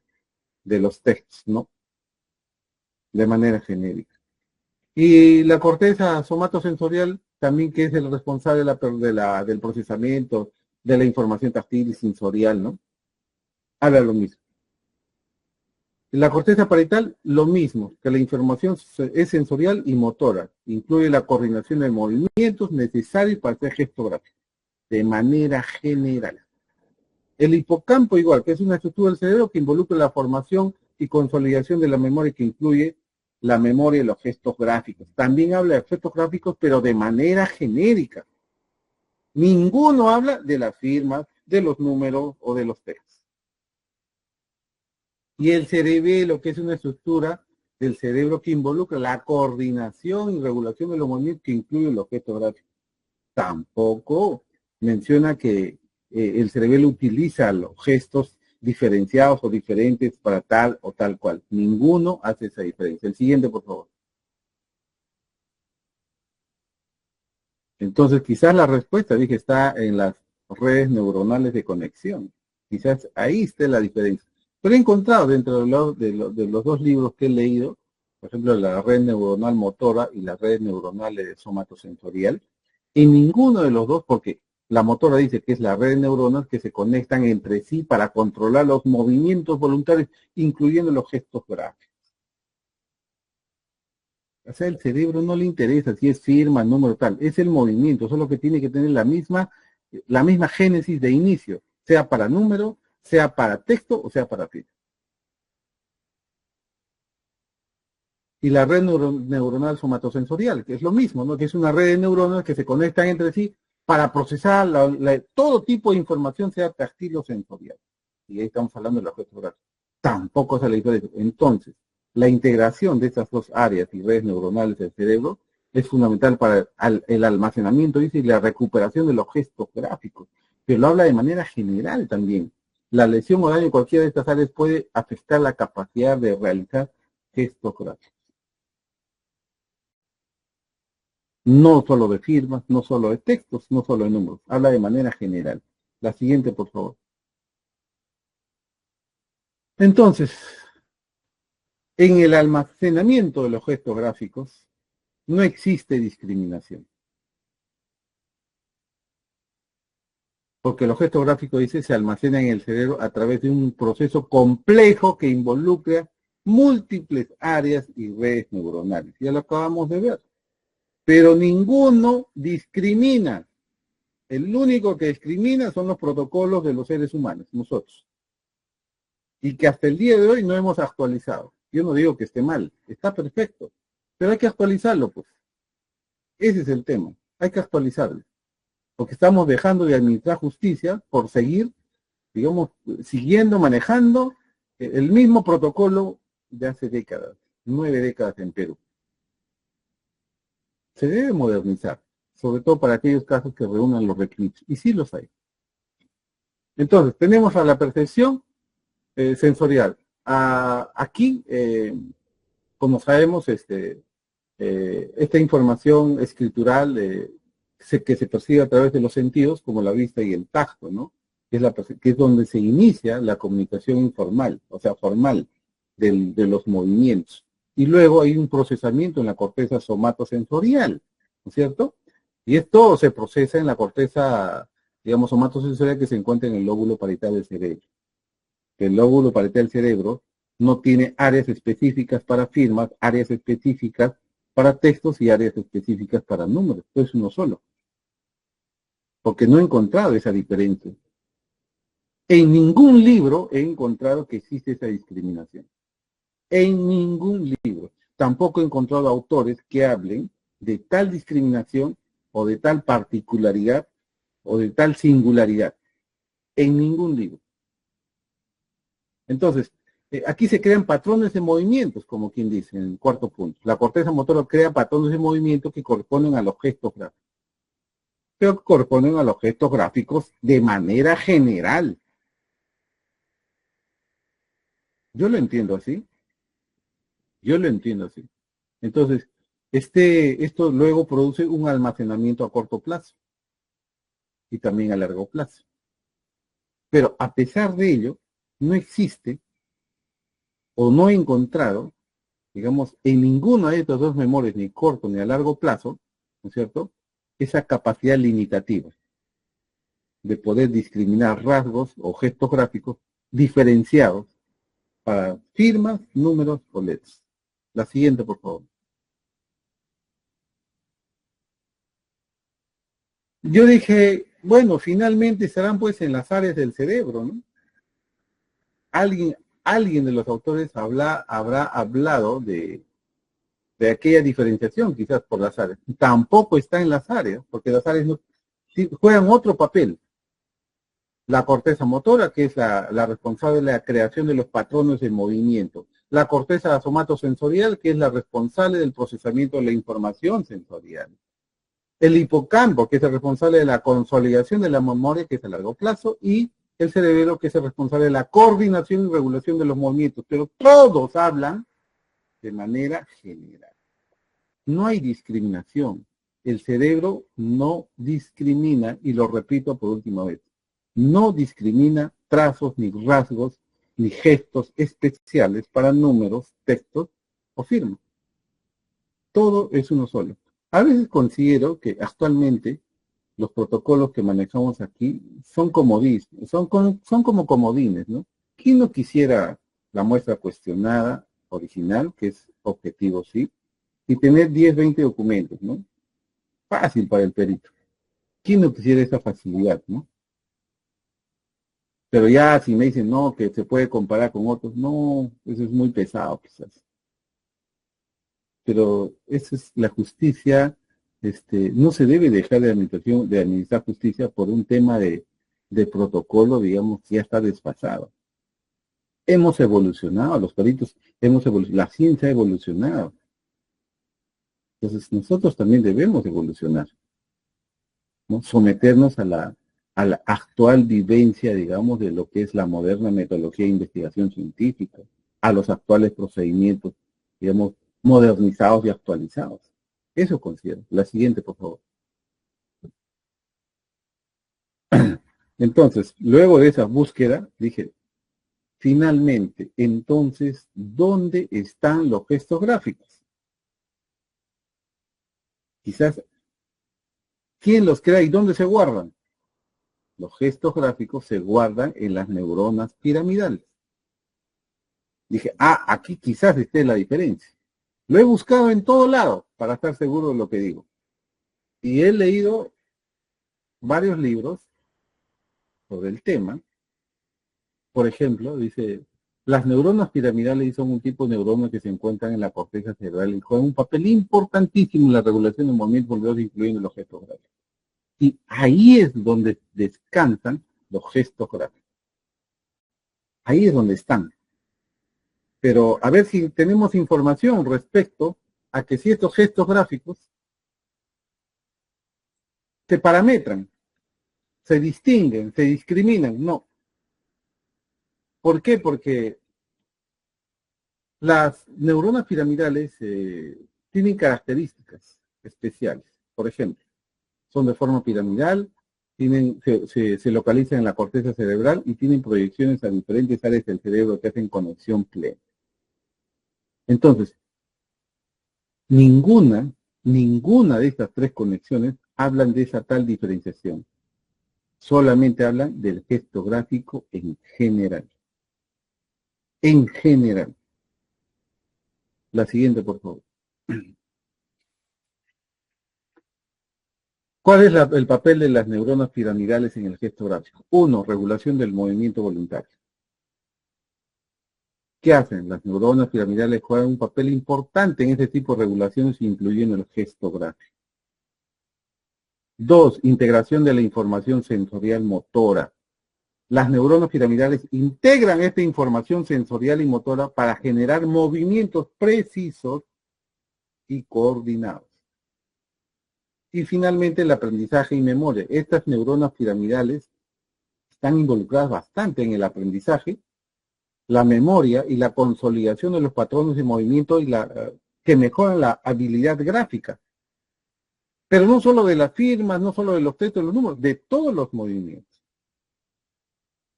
los textos, ¿no? De manera genérica. Y la corteza somatosensorial también, que es el responsable del procesamiento de la información táctil y sensorial, ¿no? Habla lo mismo. La corteza parietal, lo mismo, que la información es sensorial y motora. Incluye la coordinación de movimientos necesarios para hacer gesto gráfico, de manera general. El hipocampo igual, que es una estructura del cerebro que involucra la formación y consolidación de la memoria, que incluye la memoria y los gestos gráficos. También habla de gestos gráficos, pero de manera genérica. Ninguno habla de las firmas, de los números o de los textos. Y el cerebelo, que es una estructura del cerebro que involucra la coordinación y regulación de los movimientos, que incluye los gestos gráficos. Tampoco menciona que el cerebelo utiliza los gestos diferenciados o diferentes para tal o tal cual. Ninguno hace esa diferencia. El siguiente, por favor. Entonces, quizás la respuesta, dije, está en las redes neuronales de conexión. Quizás ahí esté la diferencia. Pero he encontrado dentro de los dos libros que he leído, por ejemplo, la red neuronal motora y la red neuronal somatosensorial, en ninguno de los dos, porque la motora dice que es la red de neuronas que se conectan entre sí para controlar los movimientos voluntarios, incluyendo los gestos gráficos. O sea, el cerebro no le interesa si es firma, número, tal. Es el movimiento, solo que tiene que tener la misma génesis de inicio, sea para número, sea para texto o sea para firma. Y la red neuronal somatosensorial, que es lo mismo, ¿no? Que es una red de neuronas que se conectan entre sí para procesar todo tipo de información, sea táctil o sensorial. Y ahí estamos hablando de la gestos gráficos. Tampoco se le diferencia. Entonces, la integración de estas dos áreas y redes neuronales del cerebro es fundamental para el almacenamiento, dice, y la recuperación de los gestos gráficos. Pero lo habla de manera general también. La lesión o daño en cualquiera de estas áreas puede afectar la capacidad de realizar gestos gráficos. No solo de firmas, no solo de textos, no solo de números. Habla de manera general. La siguiente, por favor. Entonces, en el almacenamiento de los gestos gráficos no existe discriminación. Porque los gestos gráficos, dice, se almacenan en el cerebro a través de un proceso complejo que involucra múltiples áreas y redes neuronales. Ya lo acabamos de ver. Pero ninguno discrimina. El único que discrimina son los protocolos de los seres humanos, nosotros. Y que hasta el día de hoy no hemos actualizado. Yo no digo que esté mal, está perfecto. Pero hay que actualizarlo, pues. Ese es el tema. Hay que actualizarlo. Porque estamos dejando de administrar justicia por seguir, digamos, siguiendo, manejando el mismo protocolo de hace décadas, 9 décadas en Perú. Se debe modernizar, sobre todo para aquellos casos que reúnan los requisitos, y sí los hay. Entonces, tenemos a la percepción sensorial. Aquí, como sabemos, esta información escritural que se percibe a través de los sentidos, como la vista y el tacto, ¿no? Que es donde se inicia la comunicación informal, o sea, formal, de los movimientos. Y luego hay un procesamiento en la corteza somatosensorial, ¿no es cierto? Y esto se procesa en la corteza, digamos, somatosensorial que se encuentra en el lóbulo parietal del cerebro. El lóbulo parietal del cerebro no tiene áreas específicas para firmas, áreas específicas para textos y áreas específicas para números. Es uno solo. Porque no he encontrado esa diferencia. En ningún libro he encontrado que existe esa discriminación. En ningún libro. Tampoco he encontrado autores que hablen de tal discriminación o de tal particularidad o de tal singularidad. En ningún libro. Entonces, aquí se crean patrones de movimientos, como quien dice, en el cuarto punto. La corteza motora crea patrones de movimiento que corresponden a los gestos gráficos. Pero que corresponden a los gestos gráficos de manera general. Yo lo entiendo así. Yo lo entiendo así. Entonces, esto luego produce un almacenamiento a corto plazo y también a largo plazo. Pero a pesar de ello, no existe o no he encontrado, digamos, en ninguna de estas dos memorias, ni corto ni a largo plazo, ¿no es cierto?, esa capacidad limitativa de poder discriminar rasgos o gestos gráficos diferenciados para firmas, números o letras. La siguiente, por favor. Yo dije, bueno, finalmente estarán pues en las áreas del cerebro, ¿no? Alguien de los autores habrá hablado de aquella diferenciación quizás por las áreas. Tampoco está en las áreas, porque las áreas no, sí, juegan otro papel. La corteza motora, que es la responsable de la creación de los patrones de movimiento. La corteza somatosensorial, que es la responsable del procesamiento de la información sensorial. El hipocampo, que es el responsable de la consolidación de la memoria, que es a largo plazo, y el cerebro, que es el responsable de la coordinación y regulación de los movimientos. Pero todos hablan de manera general. No hay discriminación. El cerebro no discrimina, y lo repito por última vez, no discrimina trazos, ni rasgos, ni gestos especiales para números, textos o firmas. Todo es uno solo. A veces considero que actualmente los protocolos que manejamos aquí son son como comodines, ¿no? ¿Quién no quisiera la muestra cuestionada, original, que es objetivo, sí, y tener 10, 20 documentos, ¿no? Fácil para el perito. ¿Quién no quisiera esa facilidad, no? Pero ya si me dicen, no, que se puede comparar con otros, no, eso es muy pesado quizás. Pero esa es la justicia, no se debe dejar de administrar justicia por un tema de protocolo, digamos, que ya está desfasado. Hemos evolucionado, los peritos hemos evolucionado, la ciencia ha evolucionado. Entonces nosotros también debemos evolucionar, ¿no? Someternos a la actual vivencia, digamos, de lo que es la moderna metodología de investigación científica, a los actuales procedimientos, digamos, modernizados y actualizados. Eso considero. La siguiente, por favor. Entonces, luego de esa búsqueda, dije, finalmente, entonces, ¿dónde están los gestos gráficos? Quizás, ¿quién los crea y dónde se guardan? Los gestos gráficos se guardan en las neuronas piramidales. Dije, aquí quizás esté la diferencia. Lo he buscado en todo lado para estar seguro de lo que digo. Y he leído varios libros sobre el tema. Por ejemplo, dice, las neuronas piramidales son un tipo de neuronas que se encuentran en la corteza cerebral y juegan un papel importantísimo en la regulación de movimientos nerviosos, incluyendo los gestos gráficos. Y ahí es donde descansan los gestos gráficos. Ahí es donde están. Pero a ver si tenemos información respecto a que si estos gestos gráficos se parametran, se distinguen, se discriminan. No. ¿Por qué? Porque las neuronas piramidales tienen características especiales. Por ejemplo, son de forma piramidal, se localizan en la corteza cerebral y tienen proyecciones a diferentes áreas del cerebro que hacen conexión plena. Entonces, ninguna de estas tres conexiones hablan de esa tal diferenciación. Solamente hablan del gesto gráfico en general. En general. La siguiente, por favor. ¿Cuál es el papel de las neuronas piramidales en el gesto gráfico? 1. Regulación del movimiento voluntario. ¿Qué hacen? Las neuronas piramidales juegan un papel importante en este tipo de regulaciones, incluyendo el gesto gráfico. 2. Integración de la información sensorial motora. Las neuronas piramidales integran esta información sensorial y motora para generar movimientos precisos y coordinados. Y finalmente el aprendizaje y memoria. Estas neuronas piramidales están involucradas bastante en el aprendizaje, la memoria y la consolidación de los patrones de movimiento que mejoran la habilidad gráfica. Pero no solo de las firmas, no solo de los textos, de los números, de todos los movimientos.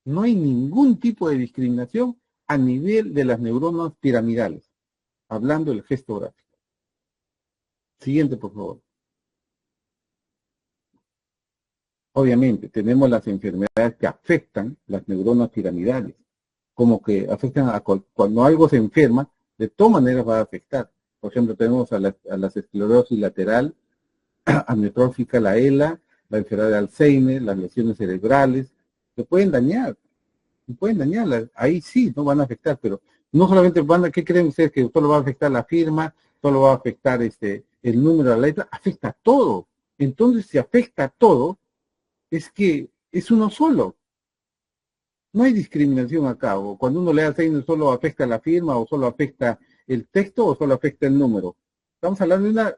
No hay ningún tipo de discriminación a nivel de las neuronas piramidales, hablando del gesto gráfico. Siguiente, por favor. Obviamente, tenemos las enfermedades que afectan las neuronas piramidales, como que afectan cuando algo se enferma, de todas maneras va a afectar. Por ejemplo, tenemos a las esclerosis lateral, amiotrófica, la ELA, la enfermedad de Alzheimer, las lesiones cerebrales, que pueden dañarlas. Ahí sí, no van a afectar, pero no solamente ¿qué creen ustedes? Que solo va a afectar la firma, solo va a afectar el número de la letra, afecta a todo. Entonces, si afecta a todo, es que es uno solo. No hay discriminación acá, o cuando uno lee a signo solo afecta la firma, o solo afecta el texto, o solo afecta el número. Estamos hablando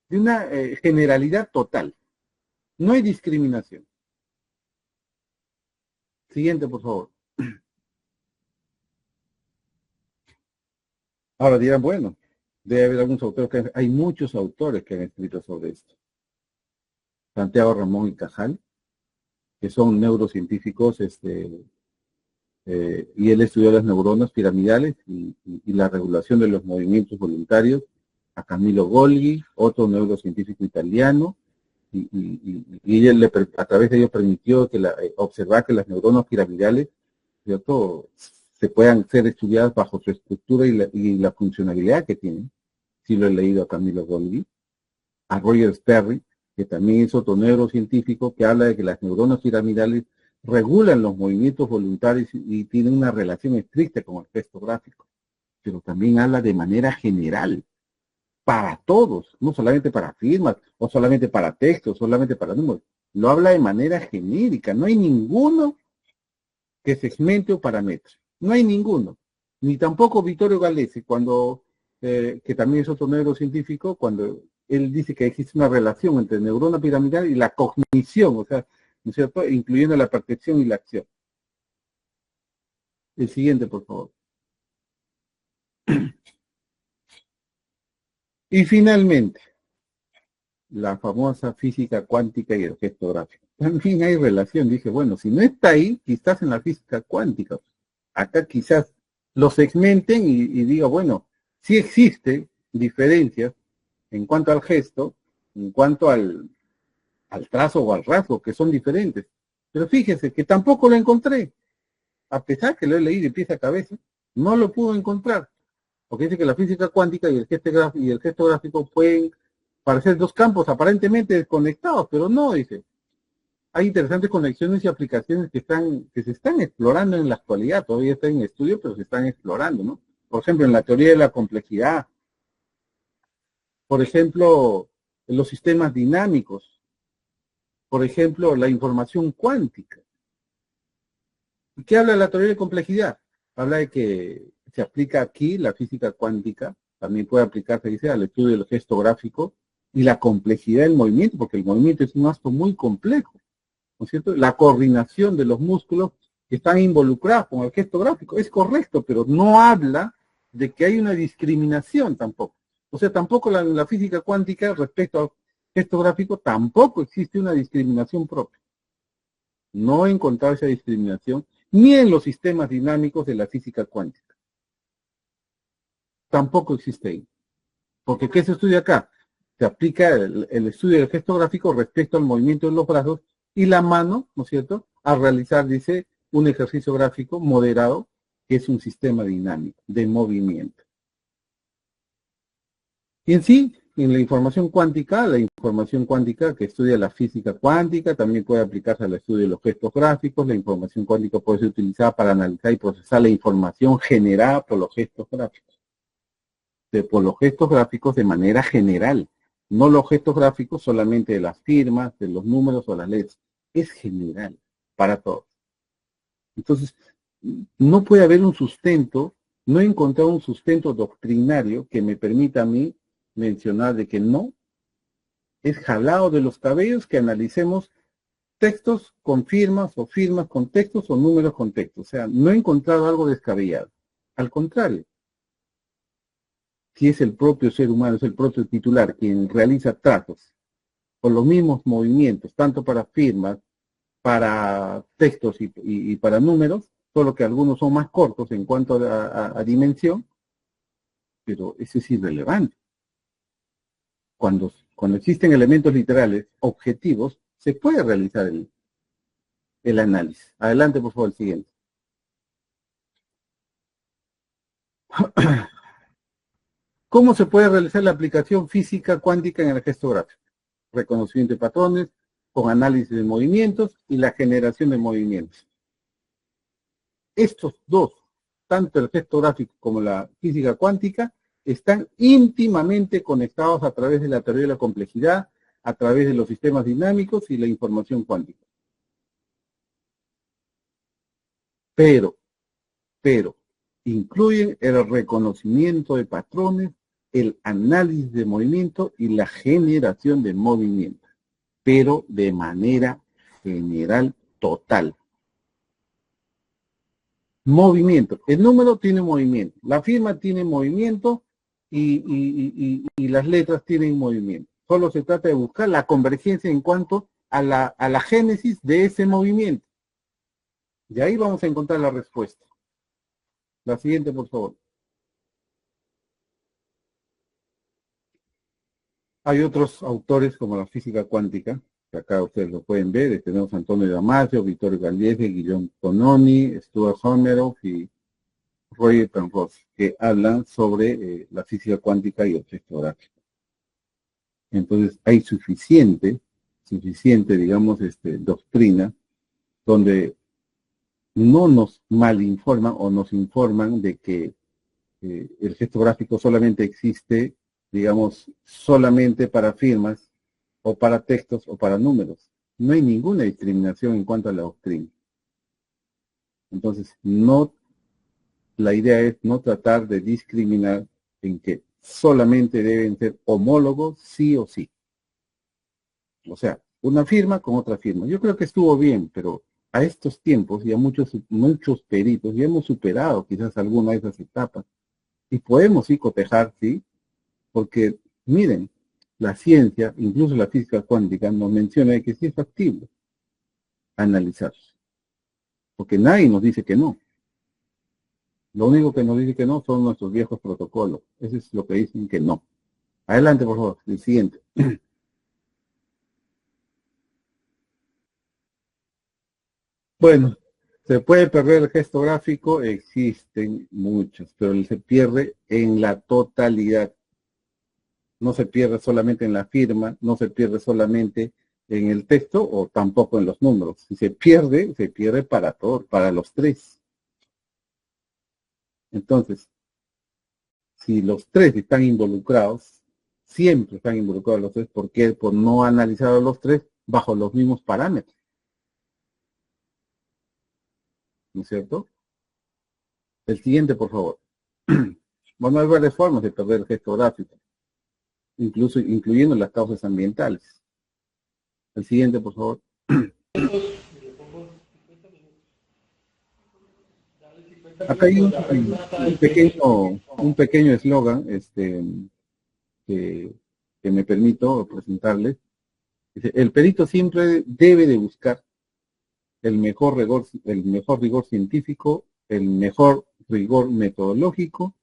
de una generalidad total. No hay discriminación. Siguiente, por favor. Ahora dirán, bueno, debe haber algunos autores hay muchos autores que han escrito sobre esto. Santiago Ramón y Cajal, que son neurocientíficos, y él estudió las neuronas piramidales y la regulación de los movimientos voluntarios. A Camillo Golgi, otro neurocientífico italiano, y él a través de ello permitió que observar que las neuronas piramidales, ¿cierto?, se puedan ser estudiadas bajo su estructura y la funcionalidad que tienen. Sí lo he leído a Camillo Golgi. A Roger Sperry, que también es otro neurocientífico, que habla de que las neuronas piramidales regulan los movimientos voluntarios y tienen una relación estricta con el gesto gráfico. Pero también habla de manera general, para todos, no solamente para firmas, o solamente para textos, solamente para números. Lo habla de manera genérica. No hay ninguno que segmente o parametre. No hay ninguno. Ni tampoco Vittorio Galesi, que también es otro neurocientífico, cuando él dice que existe una relación entre neurona piramidal y la cognición, o sea, ¿no es cierto?, incluyendo la percepción y la acción. El siguiente, por favor. Y finalmente, la famosa física cuántica y el gesto gráfico. También hay relación. Dije, bueno, si no está ahí, quizás en la física cuántica. Acá quizás lo segmenten y diga, bueno, sí existen diferencias en cuanto al gesto, en cuanto al trazo o al rasgo, que son diferentes. Pero fíjese que tampoco lo encontré. A pesar que lo he leído de pies a cabeza, no lo pude encontrar. Porque dice que la física cuántica y el gesto gráfico pueden parecer dos campos aparentemente desconectados, pero no, dice. Hay interesantes conexiones y aplicaciones que se están explorando en la actualidad, todavía están en estudio, pero se están explorando, ¿no? Por ejemplo, en la teoría de la complejidad, por ejemplo, en los sistemas dinámicos, por ejemplo, la información cuántica. ¿Y qué habla de la teoría de complejidad? Habla de que se aplica aquí la física cuántica, también puede aplicarse, dice, al estudio del gesto gráfico y la complejidad del movimiento, porque el movimiento es un acto muy complejo, ¿no es cierto? La coordinación de los músculos que están involucrados con el gesto gráfico es correcto, pero no habla de que hay una discriminación tampoco. O sea, tampoco la física cuántica respecto al gesto gráfico tampoco existe una discriminación propia. No he encontrado esa discriminación ni en los sistemas dinámicos de la física cuántica. Tampoco existe ahí. Porque ¿qué se estudia acá? Se aplica el estudio del gesto gráfico respecto al movimiento de los brazos y la mano, ¿no es cierto?, a realizar, dice, un ejercicio gráfico moderado, que es un sistema dinámico de movimiento. Y en sí, en la información cuántica que estudia la física cuántica, también puede aplicarse al estudio de los gestos gráficos. La información cuántica puede ser utilizada para analizar y procesar la información generada por los gestos gráficos. Por los gestos gráficos de manera general, no los gestos gráficos solamente de las firmas, de los números o las letras. Es general, para todos. Entonces, no puede haber un sustento, no he encontrado un sustento doctrinario que me permita a mí mencionar de que no es jalado de los cabellos que analicemos textos con firmas o firmas con textos o números con textos. O sea, no he encontrado algo descabellado. Al contrario, si es el propio ser humano, es el propio titular quien realiza trazos con los mismos movimientos, tanto para firmas, para textos y para números, solo que algunos son más cortos en cuanto a dimensión, pero eso es irrelevante. Cuando existen elementos literales objetivos, se puede realizar el análisis. Adelante, por favor, el siguiente. ¿Cómo se puede realizar la aplicación física cuántica en el gesto gráfico? Reconocimiento de patrones, con análisis de movimientos y la generación de movimientos. Estos dos, tanto el gesto gráfico como la física cuántica, están íntimamente conectados a través de la teoría de la complejidad, a través de los sistemas dinámicos y la información cuántica. Pero, incluyen el reconocimiento de patrones, el análisis de movimiento y la generación de movimiento, pero de manera general total. Movimiento. El número tiene movimiento, la firma tiene movimiento y las letras tienen movimiento. Solo se trata de buscar la convergencia en cuanto a la génesis de ese movimiento. Y ahí vamos a encontrar la respuesta. La siguiente, por favor. Hay otros autores como la física cuántica, que acá ustedes lo pueden ver. Tenemos a Antonio Damasio, Vittorio Gallese, Guillaume Tononi, Stuart Hameroff y Roger Penrose, que hablan sobre la física cuántica y el texto gráfico. Entonces hay suficiente, digamos, doctrina, donde no nos malinforman o nos informan de que el gesto gráfico solamente existe, digamos, solamente para firmas, o para textos, o para números. No hay ninguna discriminación en cuanto a la doctrina. Entonces, la idea es no tratar de discriminar en que solamente deben ser homólogos sí o sí. O sea, una firma con otra firma. Yo creo que estuvo bien, pero a estos tiempos ya muchos peritos ya hemos superado quizás alguna de esas etapas. Y podemos sí cotejar, sí, porque miren, la ciencia, incluso la física cuántica, nos menciona que sí es factible analizar. Porque nadie nos dice que no. Lo único que nos dice que no son nuestros viejos protocolos. Eso es lo que dicen que no. Adelante, por favor, el siguiente. Bueno, ¿se puede perder el gesto gráfico? Existen muchos, pero se pierde en la totalidad. No se pierde solamente en la firma, no se pierde solamente en el texto o tampoco en los números. Si se pierde para todos, para los tres. Entonces, si los tres están involucrados, siempre están involucrados los tres, ¿por qué? Por no analizar a los tres bajo los mismos parámetros. ¿No es cierto? El siguiente, por favor. Bueno, hay varias formas de perder el gesto gráfico, incluyendo las causas ambientales. El siguiente, por favor. Acá hay un pequeño eslogan que me permito presentarles. Dice, el perito siempre debe de buscar el mejor rigor científico, el mejor rigor metodológico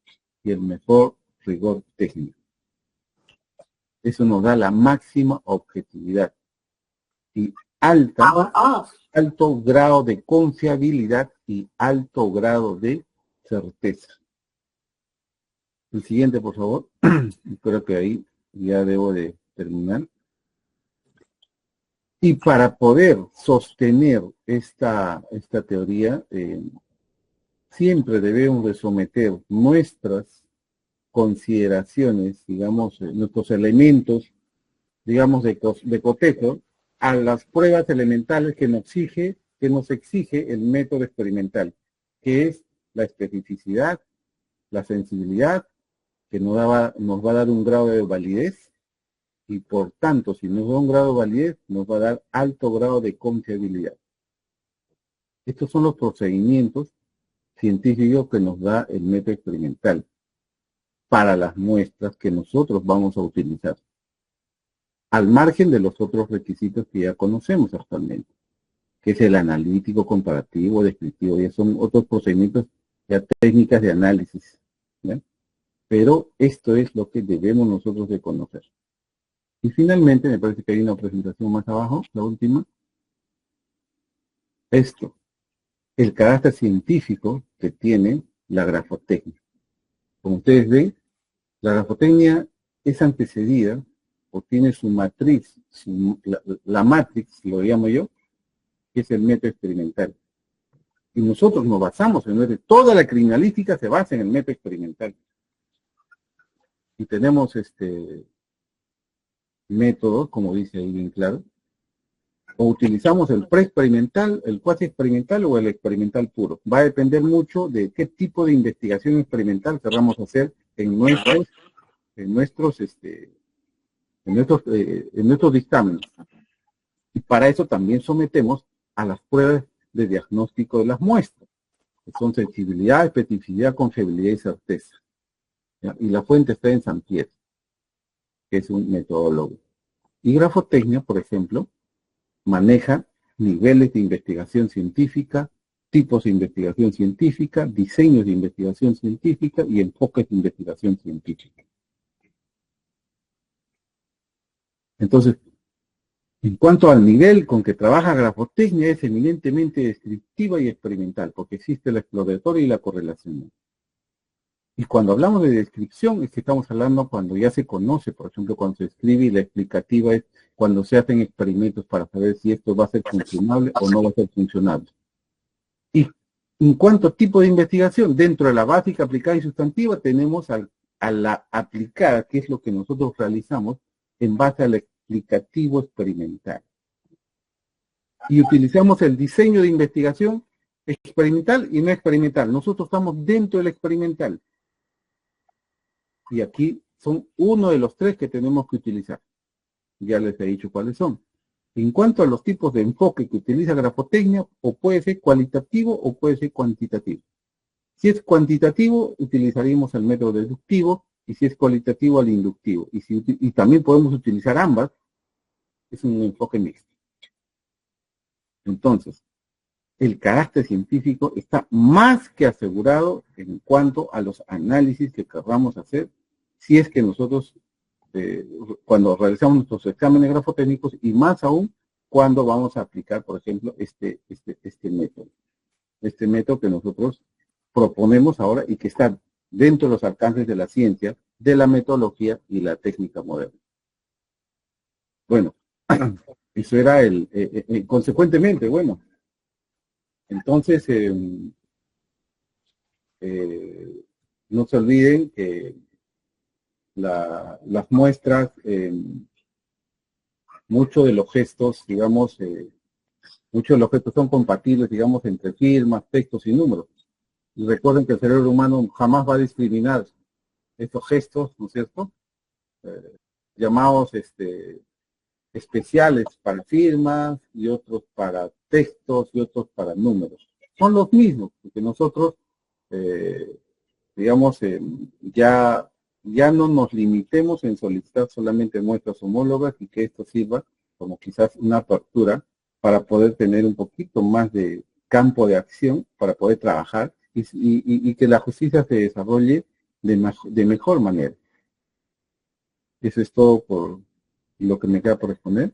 y el mejor rigor técnico. Eso nos da la máxima objetividad y alto grado de confiabilidad y alto grado de certeza. El siguiente, por favor. Creo que ahí ya debo de terminar. Y para poder sostener esta teoría, siempre debemos de someter nuestras consideraciones, digamos, nuestros elementos, digamos, de cotejo, a las pruebas elementales que nos exige el método experimental, que es la especificidad, la sensibilidad, que nos va a dar un grado de validez, y por tanto, si nos da un grado de validez, nos va a dar alto grado de confiabilidad. Estos son los procedimientos científicos que nos da el método experimental para las muestras que nosotros vamos a utilizar, al margen de los otros requisitos que ya conocemos actualmente, que es el analítico, comparativo, descriptivo, ya son otros procedimientos, ya técnicas de análisis, ¿ya? Pero esto es lo que debemos nosotros de conocer. Y finalmente, me parece que hay una presentación más abajo, la última. Esto, el carácter científico que tiene la grafotecnia. Como ustedes ven, la grafotecnia es antecedida o tiene su matriz, la matrix, lo llamo yo, que es el método experimental. Y nosotros nos basamos en toda la criminalística se basa en el método experimental. y tenemos métodos, como dice ahí bien claro, o utilizamos el preexperimental, el cuasi experimental o el experimental puro. Va a depender mucho de qué tipo de investigación experimental queramos hacer en nuestros dictámenes. Y para eso también sometemos a las pruebas de diagnóstico de las muestras, que son sensibilidad, especificidad, confiabilidad y certeza. ¿Ya? Y la fuente está en San Pietro, que es un metodólogo. Y grafotecnia, por ejemplo, maneja niveles de investigación científica, tipos de investigación científica, diseños de investigación científica y enfoques de investigación científica. Entonces, en cuanto al nivel con que trabaja grafotecnia, es eminentemente descriptiva y experimental, porque existe la exploratoria y la correlación. Y cuando hablamos de descripción, es que estamos hablando cuando ya se conoce, por ejemplo, cuando se escribe, y la explicativa es cuando se hacen experimentos para saber si esto va a ser funcionable o no va a ser funcionable. Y en cuanto a tipo de investigación, dentro de la básica, aplicada y sustantiva, tenemos a la aplicada, que es lo que nosotros realizamos en base al explicativo experimental. Y utilizamos el diseño de investigación experimental y no experimental. Nosotros estamos dentro del experimental. Y aquí son uno de los tres que tenemos que utilizar. Ya les he dicho cuáles son. En cuanto a los tipos de enfoque que utiliza grafotecnia, o puede ser cualitativo o puede ser cuantitativo. Si es cuantitativo, utilizaríamos el método deductivo, y si es cualitativo, el inductivo. Y también podemos utilizar ambas, es un enfoque mixto. Entonces, el carácter científico está más que asegurado en cuanto a los análisis que querramos hacer, si es que nosotros, cuando realizamos nuestros exámenes grafotécnicos, y más aún cuando vamos a aplicar, por ejemplo, este método que nosotros proponemos ahora y que está dentro de los alcances de la ciencia, de la metodología y la técnica moderna. Bueno, eso era consecuentemente, bueno, entonces, no se olviden que las muestras, muchos de los gestos, digamos, muchos de los gestos son compatibles, digamos, entre firmas, textos y números. Y recuerden que el cerebro humano jamás va a discriminar estos gestos, ¿no es cierto? Llamados especiales para firmas y otros para textos y otros para números. Son los mismos, porque nosotros, digamos, ya no nos limitemos en solicitar solamente muestras homólogas y que esto sirva como quizás una apertura para poder tener un poquito más de campo de acción, para poder trabajar y que la justicia se desarrolle de mejor manera. Eso es todo por lo que me queda por responder.